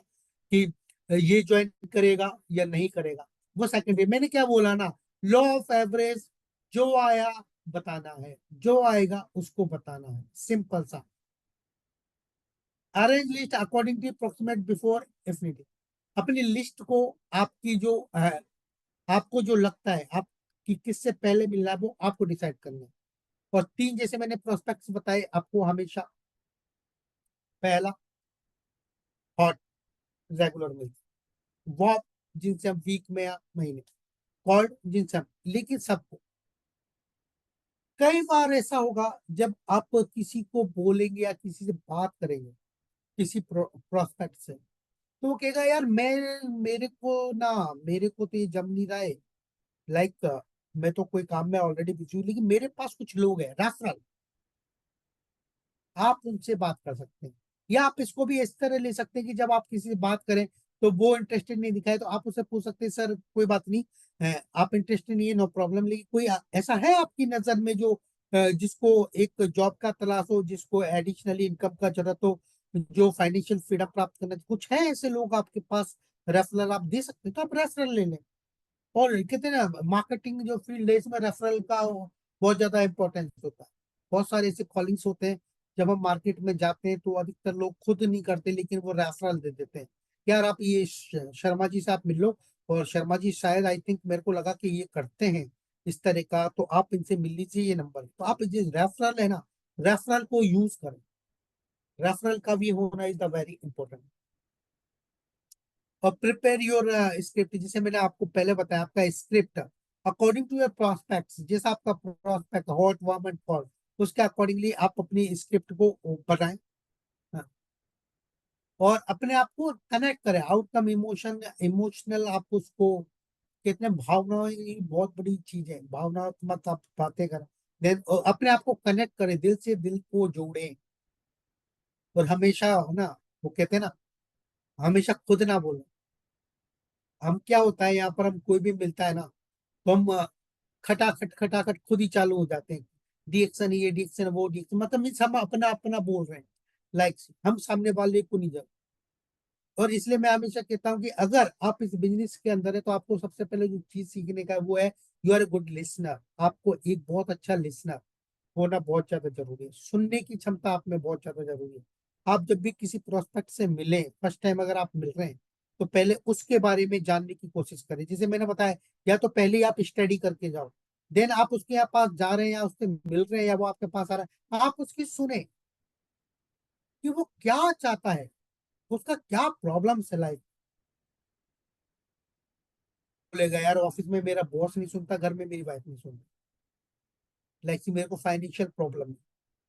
Speaker 2: कि ये ज्वाइन करेगा या नहीं करेगा, वो सेकेंडरी। मैंने क्या बोला ना, लॉ ऑफ एवरेज, जो आया बताना है, जो आएगा उसको बताना है, सिंपल सा। Arrange list according to approximate before affinity. अपनी लिस्ट को, आपकी जो आपको जो लगता है आप कि किससे पहले मिलना है वो आपको डिसाइड करना है। और 3 जैसे मैंने प्रोस्पेक्ट्स बताए आपको हमेशा, पहला हॉट रेगुलर मिलते, वॉक जिनसे हम वीक में या महीने, कॉल्ड जिनसे हम, लेकिन सबको, कई बार ऐसा होगा जब आप किसी को बोलेंगे या किसी से बात करेंगे, किसी प्रोस्पेक्ट से, तो वो कहेगा यार मेरे को ना, मेरे को तो ये जम नहीं रहा है, लाइक मैं तो कोई काम में ऑलरेडी बिजी हूँ, लेकिन मेरे पास कुछ लोग हैं रेफरल, आप उनसे बात कर सकते हैं। या आप इसको भी इस तरह ले सकते हैं कि जब आप किसी से बात करें तो वो इंटरेस्टेड नहीं दिखाए तो आप उससे पूछ सकते हैं सर कोई बात नहीं, आप इंटरेस्टेड नहीं है, नो प्रॉब्लम, लेकिन कोई ऐसा है आपकी नजर में जो जिसको एक जॉब का तलाश हो, जिसको एडिशनली इनकम का जरूरत हो, जो फाइनेंशियल फ्रीडम प्राप्त करना, कुछ है ऐसे लोग आपके पास, रेफरल आप दे सकते हैं, तो आप रेफरल ले लें। और कहते हैं ना मार्केटिंग जो फील्ड है इसमें रेफरल का बहुत ज्यादा इंपॉर्टेंस होता है। बहुत सारे ऐसे कॉलिंग्स होते हैं, जब हम मार्केट में जाते हैं तो अधिकतर लोग खुद नहीं करते लेकिन वो रेफरल दे देते हैं, यार आप ये शर्मा जी से आप मिल लो, और शर्मा जी शायद आई थिंक मेरे को लगा कि ये करते हैं इस तरह का, तो आप इनसे मिल लीजिए ये नंबर, तो आप जो रेफरल है ना, रेफरल को यूज करें, रेफरल का भी होना इज द वेरी इंपॉर्टेंट। और प्रिपेयर योर स्क्रिप्ट, जिसे मैंने आपको पहले बताया, आपका script according to your prospects, जैसा आपका prospect hot warm and cold, उसके अकॉर्डिंगली आप अपनी स्क्रिप्ट को बनाएं। हाँ, और अपने आप को कनेक्ट करें, आउटकम इमोशन, इमोशनल आप उसको, कितने भावनाएं ये बहुत बड़ी चीज है, भावनात्मक आप बातें करें, देन अपने आप को कनेक्ट करें, दिल से दिल को जोड़ें। और हमेशा ना, वो कहते हैं ना, हमेशा खुद ना बोलें। हम क्या होता है यहाँ पर, हम कोई भी मिलता है ना तो हम खटाखट खटाखट खुद ही चालू हो जाते हैं, डिएक्शन ये डिएक्शन वो डिएक्शन, मतलब मीन्स हम अपना अपना बोल रहे हैं, लाइक हम सामने वाले को नहीं। और इसलिए मैं हमेशा कहता हूँ कि अगर आप इस बिजनेस के अंदर है तो आपको सबसे पहले जो चीज सीखने का है वो है you are a good listener. आपको एक बहुत अच्छा लिसनर होना बहुत ज्यादा जरूरी है, सुनने की क्षमता आप में बहुत ज्यादा जरूरी है। आप जब भी किसी प्रोस्पेक्ट से मिले, फर्स्ट टाइम अगर आप मिल रहे हैं, तो पहले उसके बारे में जानने की कोशिश करें, जैसे मैंने बताया, या तो पहले ही आप स्टडी करके जाओ, देन आप उसके यहाँ पास जा रहे हैं या उससे मिल रहे हैं या वो आपके पास आ रहा है, आप उसकी सुने कि वो क्या चाहता है, उसका क्या प्रॉब्लम है लाइफ। बोलेगा यार ऑफिस में मेरा बॉस नहीं सुनता, घर में मेरी वाइफ नहीं सुनती, लाइक मेरे को फाइनेंशियल प्रॉब्लम है,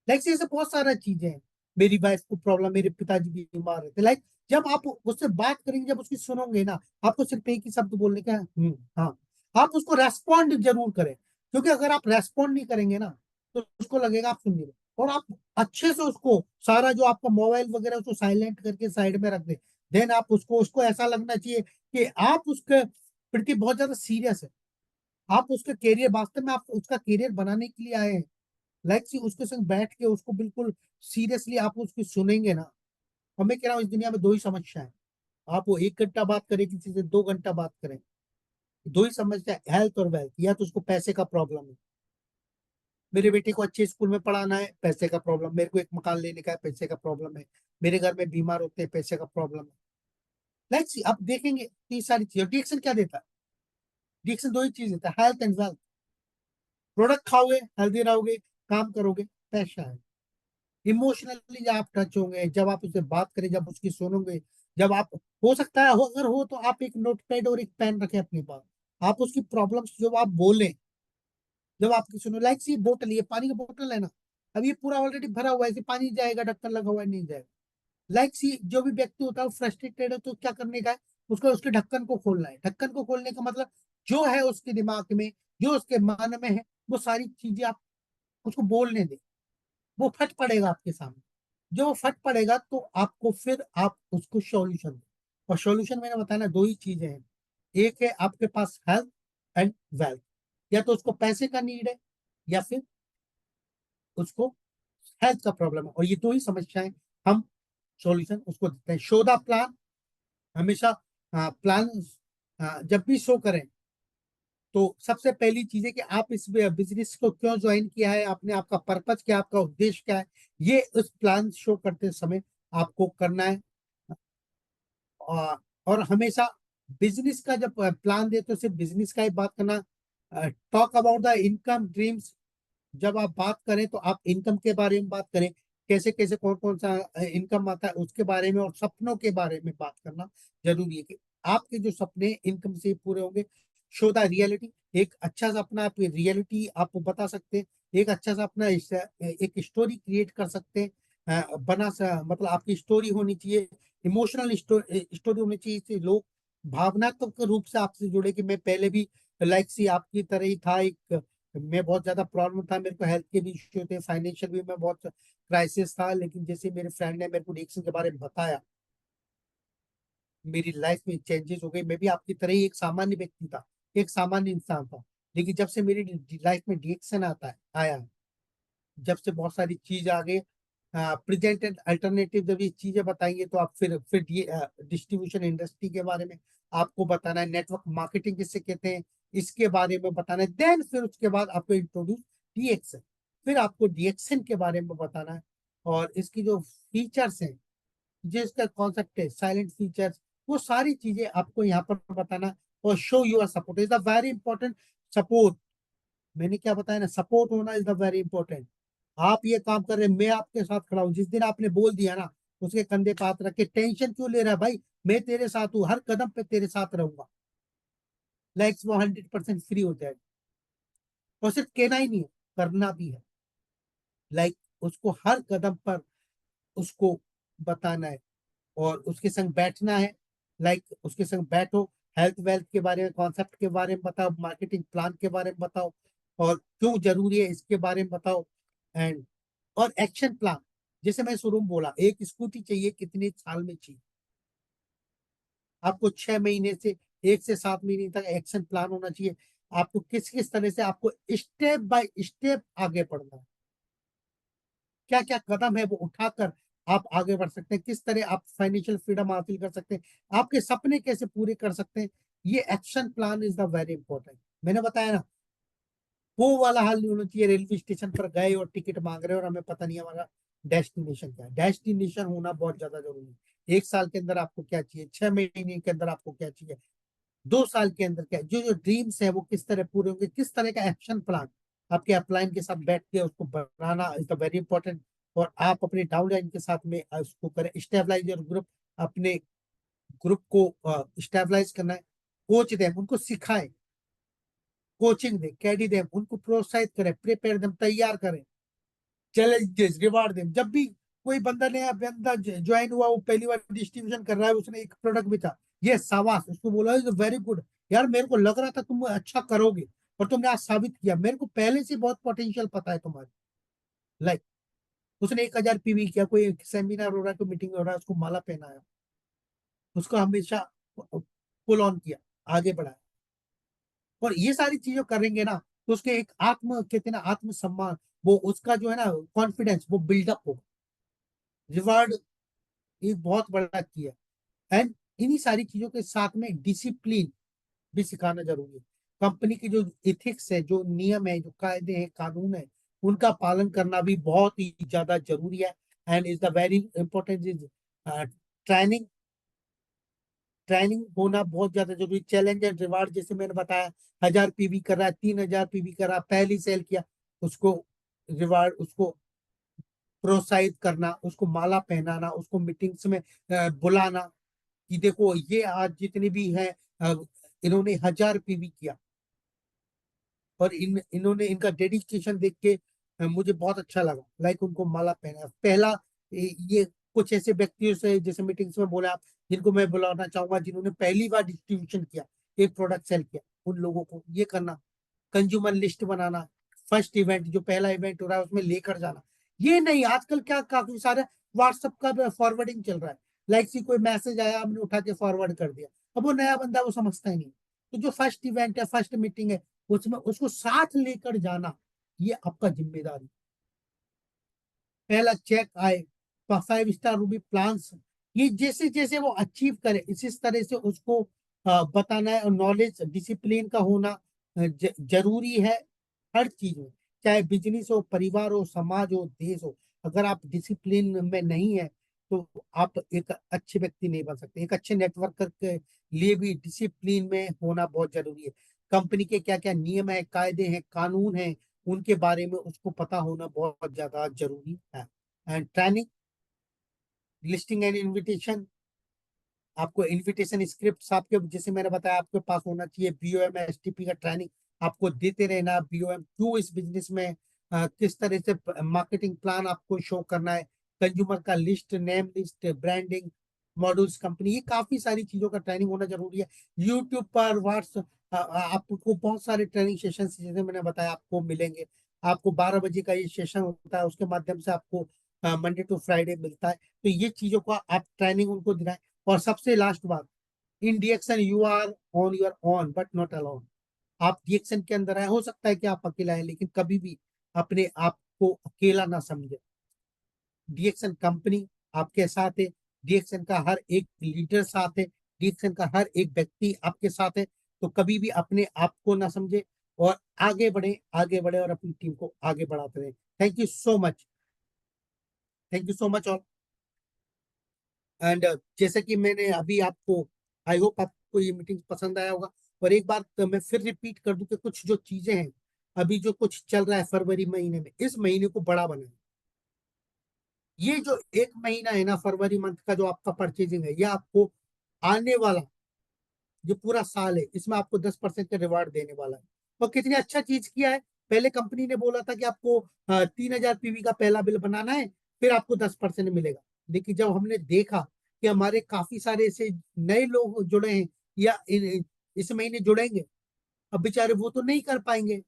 Speaker 2: लाइक ऐसे बहुत सारा चीजें हैं, मेरी वाइफ को प्रॉब्लम, मेरे पिताजी भी बीमार रहते, लाइक जब आप उससे बात करेंगे, जब उसकी सुनोगे ना, आपको सिर्फ एक ही शब्द बोलने का है, हाँ। आप उसको रेस्पॉन्ड जरूर करें, क्योंकि अगर आप रेस्पॉन्ड नहीं करेंगे ना तो उसको लगेगा आप सुन नहीं रहे, और आप अच्छे से उसको सारा जो आपका मोबाइल वगैरह उसको साइलेंट करके साइड में रख दे, देन आप उसको उसको ऐसा लगना चाहिए कि आप उसके प्रति बहुत ज्यादा सीरियस है, आप उसके करियर, वास्तव में आप उसका करियर बनाने के लिए आए हैं, लाइक सी उसके संग बैठ के उसको बिल्कुल सीरियसली आप उसकी सुनेंगे ना। और मैं कह रहा हूँ इस दुनिया में दो ही समस्या है, आप वो 1 घंटा बात करें किसी से, 2 घंटा बात करें, दो ही समस्या है, हेल्थ और वेल्थ, या तो उसको पैसे का प्रॉब्लम है, मेरे बेटे को अच्छे स्कूल में पढ़ाना है, पैसे का प्रॉब्लम, मेरे को एक मकान लेने का है, पैसे का प्रॉब्लम है, मेरे घर में बीमार होते हैं, पैसे का प्रॉब्लम है, लाइक सी आप देखेंगे तो ये सारी चीजें, डिएक्शन क्या देता है, डिएक्शन दो ही चीज देता है, हेल्थ एंड वेल्थ, प्रोडक्ट खाओगे हेल्दी रहोगे, काम करोगे, पैसा है। इमोशनली आप टच होंगे जब आप उससे बात करें, जब उसकी सुनोगे, जब आप, हो सकता है हो, अगर हो तो आप एक नोटपैड और एक पेन रखें अपने पास, आप उसकी प्रॉब्लम्स जो आप बोले, जब आपकी सुनो, लाइक सी बोतल, ये पानी का बोतल है ना, अब ये पूरा ऑलरेडी भरा हुआ है, इसे पानी जाएगा, ढक्कन लगा हुआ है, नहीं जाएगा, लाइक सी जो भी व्यक्ति होता है वो फ्रस्ट्रेटेड है तो क्या करने का है, उसको उसके ढक्कन को खोलना है, ढक्कन को खोलने का मतलब जो है उसके दिमाग में, जो उसके मन में है, वो सारी चीजें आप उसको बोलने दें, वो फट पड़ेगा आपके सामने, जो वो फट पड़ेगा तो आपको फिर आप उसको सॉल्यूशन दो। और सॉल्यूशन मैंने बताया ना, दो ही चीजें हैं, एक है आपके पास हेल्थ एंड वेल्थ, या तो उसको पैसे का नीड है या फिर उसको हेल्थ का प्रॉब्लम है, और ये दो ही समस्याएं हम सॉल्यूशन उसको देते हैं। शो द प्लान, हमेशा प्लान जब भी शो करें तो सबसे पहली चीज है कि आप इस बिजनेस को क्यों ज्वाइन किया है, आपने, आपका पर्पज क्या है, आपका उद्देश्य क्या है, ये उस प्लान शो करते समय आपको करना है। और हमेशा बिजनेस का जब प्लान दे तो सिर्फ बिजनेस का ही बात करना। Talk about the income dreams. जब आप बात करें तो आप इनकम के बारे में बात करें, कैसे कैसे कौन कौन सा इनकम आता है उसके बारे में, और सपनों के बारे में बात करना जरूरी है कि आपके जो सपने इनकम से पूरे होंगे। Show the reality. एक अच्छा सपना आप रियलिटी आपको बता सकते हैं। एक अच्छा सा अपना एक स्टोरी क्रिएट कर सकते हैं। मतलब आपकी स्टोरी होनी चाहिए, इमोशनल स्टोरी होनी चाहिए, इससे लोग भावनात्मक रूप से आपसे जुड़े कि मैं पहले भी लाइक सी आपकी तरह ही था। एक मैं बहुत ज्यादा प्रॉब्लम था, मेरे को हेल्थ के भी इश्यू थे, फाइनेंशियल भी मैं बहुत क्राइसिस था, लेकिन जैसे मेरे फ्रेंड ने मेरे को डिएक्शन के बारे में बताया, मेरी लाइफ में चेंजेस हो गई। मैं भी आपकी तरह ही एक सामान्य व्यक्ति था, एक सामान्य इंसान था, लेकिन जब से मेरी लाइफ में डिएक्शन आता है आया है, जब से बहुत सारी चीज आ गई, प्रेजेंट एंड अल्टरनेटिव, जब ये चीजें बताएंगे तो आप फिर डिस्ट्रीब्यूशन इंडस्ट्री के बारे में आपको बताना है, नेटवर्क मार्केटिंग किससे कहते हैं इसके बारे में बताना है, देन फिर उसके बाद आपको इंट्रोड्यूस डीएक्सन, फिर आपको डीएक्सन के बारे में बताना है, और इसकी जो फीचर्स हैं, जिसका कॉन्सेप्ट है साइलेंट फीचर्स, वो सारी चीजें आपको यहाँ पर बताना है। और show your support is the very important. Support, मैंने क्या बताया ना, सपोर्ट होना इज द वेरी इंपॉर्टेंट। आप ये काम कर रहे हैं, मैं आपके साथ खड़ा हूं। जिस दिन आपने बोल दिया ना, उसके कंधे पे हाथ रख के, टेंशन क्यों ले रहा है भाई, मैं तेरे साथ हूँ, हर कदम पे तेरे साथ रहूंगा, लाइक्स वो 100% फ्री हो जाएगा। और सिर्फ कहना ही नहीं है, करना भी है। लाइक उसको हर कदम पर उसको बताना है, और उसके संग बैठना है। लाइक उसके संग बैठो, हेल्थ वेल्थ के बारे में, कॉन्सेप्ट के बारे में बताओ, मार्केटिंग प्लान के बारे में बताओ, और क्यों जरूरी है इसके बारे में बताओ। एंड और एक्शन प्लान, जैसे मैं शुरू में बोला, एक स्कूटी चाहिए कितने साल में चाहिए, आपको 6 महीने से 1 से 7 महीने तक एक्शन प्लान होना चाहिए। आपको किस किस तरह से आपको स्टेप बाय स्टेप आगे बढ़ना है, क्या क्या कदम है वो उठाकर आप आगे बढ़ सकते हैं, किस तरह आप फाइनेंशियल फ्रीडम हासिल कर सकते हैं, आपके सपने कैसे पूरे कर सकते हैं। ये action plan is the very important. मैंने बताया ना, वो वाला हाल नहीं होना चाहिए रेलवे स्टेशन पर गए और टिकट मांग रहे हैं और हमें पता नहीं हमारा डेस्टिनेशन क्या है। डेस्टिनेशन होना बहुत ज्यादा जरूरी है। 1 साल के अंदर आपको क्या चाहिए, 6 महीने के अंदर आपको क्या चाहिए, 2 साल के अंदर क्या, जो जो ड्रीम्स है वो किस तरह पूरे होंगे, किस तरह का एक्शन प्लान आपके अपलाइन के साथ बैठ के उसको बनाना इज द वेरी इंपॉर्टेंट। और आप अपने डाउनलाइन के साथ में उसको करें, स्टेबलाइज योर ग्रुप, अपने ग्रुप को स्टेबलाइज करना है। कोच दें, उनको सिखाएं, कोचिंग दें, कैडी दें, उनको प्रोत्साहित करें, प्रिपेयर दें, तैयार करें, चैलेंजेस रिवार्ड दें। जब भी कोई बंदा नया बंदा ज्वाइन हुआ, वो पहली बार डिस्ट्रीब्यूशन कर रहा है, उसने एक प्रोडक्ट बेचा, ये शाबाश, उसको बोला वेरी गुड यार, मेरे को लग रहा था तुम अच्छा करोगे और तुमने आज साबित किया, मेरे को पहले से बहुत पोटेंशियल पता है तुम्हारी। लाइक उसने 1,000 पीवी किया, कोई सेमिनार हो रहा है, कोई मीटिंग हो रहा है, उसको माला पहनाया, उसको हमेशा पुल ऑन किया, आगे बढ़ाया। और ये सारी चीजें करेंगे ना, तो उसके एक आत्म कहते हैं ना, आत्मसम्मान, वो उसका जो है ना कॉन्फिडेंस वो बिल्डअप होगा। रिवार्ड एक बहुत बड़ा की है। एंड इन्हीं सारी चीजों के साथ में डिसिप्लिन भी सिखाना जरूरी है। कंपनी की जो इथिक्स है, जो नियम है, जो कायदे हैं, कानून है, उनका पालन करना भी बहुत ही ज्यादा जरूरी है। And is the very important is training. Training होना बहुत ज्यादा जरूरी। चैलेंज एंड रिवार्ड, जैसे मैंने बताया, 1,000 पीवी कर रहा है, 3,000 पीवी कर रहा है, पहली सेल किया, उसको रिवार्ड, उसको प्रोत्साहित करना, उसको माला पहनाना, उसको मीटिंग्स में बुलाना कि देखो ये आज जितने भी हैं, अ, इन्होंने 1,000 पीवी किया, और इन्होंने इनका डेडिकेशन देख के मुझे बहुत अच्छा लगा। लाइक उनको माला पहना पहला, ये कुछ ऐसे व्यक्तियों से जैसे मीटिंग्स में बोला, जिनको मैं बुलाना चाहूंगा, जिन्होंने पहली बार डिस्ट्रीब्यूशन किया, एक प्रोडक्ट सेल किया, उन लोगों को ये करना। कंज्यूमर लिस्ट बनाना, फर्स्ट इवेंट जो पहला इवेंट हो रहा है उसमें लेकर जाना। ये नहीं, आजकल क्या काफी सारे व्हाट्सएप का फॉरवर्डिंग चल रहा है, लाइक सी कोई मैसेज आया, हमने उठा के फॉरवर्ड कर दिया, अब वो नया बंदा वो समझता ही नहीं। तो जो फर्स्ट इवेंट है, फर्स्ट मीटिंग है, उसमें उसको साथ लेकर जाना, ये आपका जिम्मेदारी। पहला चेक आए, 5 स्टार रूबी प्लान्स, ये जैसे जैसे वो अचीव करे, इसी तरह से उसको बताना है। और नॉलेज डिसिप्लिन का होना जरूरी है हर चीज में, चाहे बिजनेस हो, परिवार हो, समाज हो, देश हो। अगर आप डिसिप्लिन में नहीं है तो आप एक अच्छे व्यक्ति नहीं बन सकते। एक अच्छे नेटवर्कर के लिए भी डिसिप्लिन में होना बहुत जरूरी है। कंपनी के क्या क्या नियम है, कायदे हैं, कानून हैं, उनके बारे में उसको पता होना बहुत ज्यादा जरूरी है। And training, listing and invitation, आपको इनविटेशन स्क्रिप्ट आपके, जैसे मैंने बताया, आपके पास होना चाहिए। बीओएम एसटीपी का ट्रेनिंग आपको देते रहना। बीओएम क्यों इस बिजनेस में, किस तरह से मार्केटिंग प्लान आपको शो करना है, कंज्यूमर का list, name list, branding, modules, company, ये काफी सारी चीजों का ट्रेनिंग होना जरूरी है। यूट्यूब पर आपको बहुत सारे ट्रेनिंग सेशन जैसे मैंने बताया आपको मिलेंगे। आपको 12 बजे का ये सेशन होता है, उसके माध्यम से आपको मंडे टू फ्राइडे मिलता है। तो ये चीजों का आप ट्रेनिंग उनको दिलाएं। और सबसे लास्ट बात, इन डीएक्शन you are on your own but not alone. आप डीएक्शन के अंदर आए, हो सकता है कि आप अकेला है, लेकिन कभी भी अपने आप को अकेला ना समझे। डीएक्शन कंपनी आपके साथ है, डीएक्शन का हर एक लीडर साथ है, डीएक्शन का हर एक व्यक्ति आपके साथ है। तो कभी भी अपने आप को ना समझे और आगे बढ़े, आगे बढ़े और अपनी टीम को आगे बढ़ाते रहे। Thank you so much. Thank you so much. और एंड जैसे कि मैंने अभी आपको, आई होप आपको ये मीटिंग पसंद आया होगा। और एक बार तो मैं फिर रिपीट कर दूं कि कुछ जो चीजें हैं, अभी जो कुछ चल रहा है फरवरी महीने में, इस महीने को बड़ा बनाए। ये जो एक महीना है ना, फरवरी मंथ का जो आपका परचेजिंग है, ये आपको आने वाला जो पूरा साल है, इसमें आपको 10% का रिवार्ड देने वाला है। और कितनी अच्छा चीज किया है। पहले कंपनी ने बोला था कि आपको 3,000 पीवी का पहला बिल बनाना है, फिर आपको 10% मिलेगा। लेकिन जब हमने देखा कि हमारे काफी सारे ऐसे नए लोग जुड़े हैं, या इस महीने जुड़ेंगे, अब बेचारे वो तो नहीं कर पाएंगे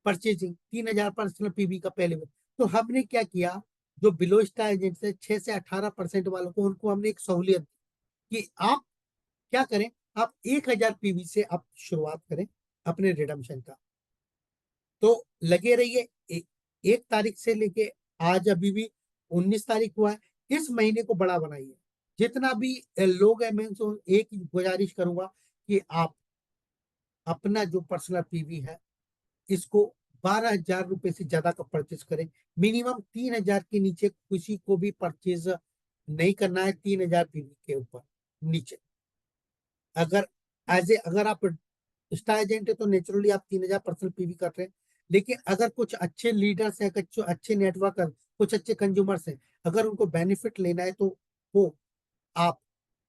Speaker 2: परचेजिंग 3,000 पर्सनल पीवी का पहले बिल। तो हमने क्या किया, जो बिलो स्टार एजेंट से 6 से 18% वालों को, उनको हमने एक सहूलियत दी कि आप क्या करें, आप 1,000 पीवी से आप शुरुआत करें अपने रिडम्पशन का। तो लगे रहिए। 1 तारीख से लेके आज अभी भी 19 तारीख हुआ है, इस महीने को बड़ा बनाइए। जितना भी लोग हैं, मैं उनसे एक ही गुजारिश करूंगा कि आप अपना जो पर्सनल पीवी है, इसको 12,000 रुपए से ज्यादा का परचेज करें। मिनिमम 3,000 के नीचे किसी को भी परचेज नहीं करना है। 3,000 पीवी के ऊपर नीचे, अगर अगर आप स्टार एजेंट है तो नेचुरली आप 3,000 पर्सनल पीवी कर रहे हैं। लेकिन अगर कुछ अच्छे लीडर्स हैं, कुछ अच्छे नेटवर्कर, कुछ अच्छे कंज्यूमर्स हैं, अगर उनको बेनिफिट लेना है, तो वो आप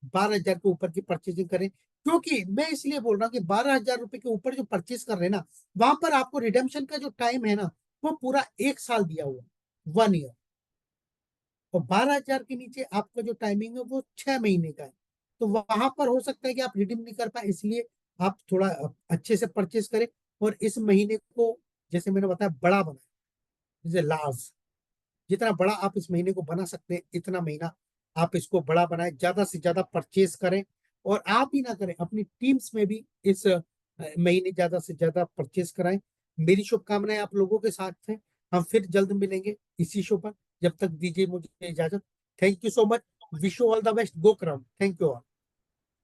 Speaker 2: 12,000 के ऊपर की परचेजिंग करें। क्योंकि मैं इसलिए बोल रहा हूँ कि 12,000 रुपए के ऊपर जो परचेज कर रहे हैं ना, वहां पर आपको रिडेम्पशन का जो टाइम है ना, वो पूरा 1 साल दिया हुआ, 1 ईयर। और 12,000 के नीचे आपका जो टाइमिंग है वो 6 महीने का है। तो वहां पर हो सकता है कि आप रिडीम नहीं कर पाए, इसलिए आप थोड़ा अच्छे से परचेज करें। और इस महीने को, जैसे मैंने बताया, बड़ा बनाए, जैसे लार्ज, जितना बड़ा आप इस महीने को बना सकते हैं, इतना महीना आप इसको बड़ा बनाए, ज्यादा से ज्यादा परचेज करें। और आप ही ना करें, अपनी टीम्स में भी इस महीने ज्यादा से ज्यादा परचेज कराएं। मेरी शुभकामनाएं आप लोगों के साथ हैं। हम फिर जल्द मिलेंगे इसी शो पर। जब तक दीजिए मुझे इजाजत। Thank you so much. Wish you all the best. Go crown. Thank you all.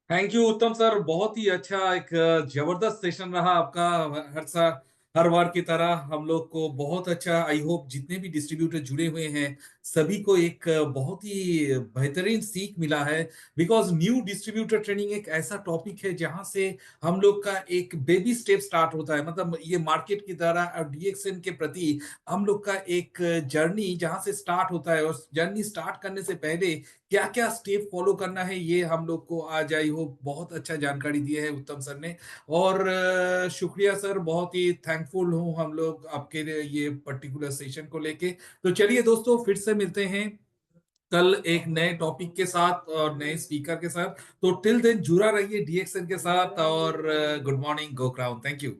Speaker 1: Thank you उत्तम सर, बहुत ही अच्छा एक जबरदस्त सेशन रहा आपका। हर बार की तरह हम लोग को बहुत अच्छा, आई होप जितने भी डिस्ट्रीब्यूटर जुड़े हुए हैं सभी को एक बहुत ही बेहतरीन सीख मिला है। बिकॉज न्यू डिस्ट्रीब्यूटर ट्रेनिंग एक ऐसा टॉपिक है जहां से हम लोग का एक बेबी स्टेप स्टार्ट होता है। मतलब ये मार्केट की तरह और डीएक्सएन के प्रति हम लोग का एक जर्नी जहां से स्टार्ट होता है, और जर्नी स्टार्ट करने से पहले क्या क्या स्टेप फॉलो करना है, ये हम लोग को आज आई हो बहुत अच्छा जानकारी दी है उत्तम सर ने। और शुक्रिया सर, बहुत ही थैंकफुल हूँ हम लोग आपके लिए ये पर्टिकुलर सेशन को लेके। तो चलिए दोस्तों, फिर से मिलते हैं कल एक नए टॉपिक के साथ और नए स्पीकर के साथ। तो टिल देन जुड़ा रहिए डीएक्सएन के साथ, और good morning, go crown, thank you.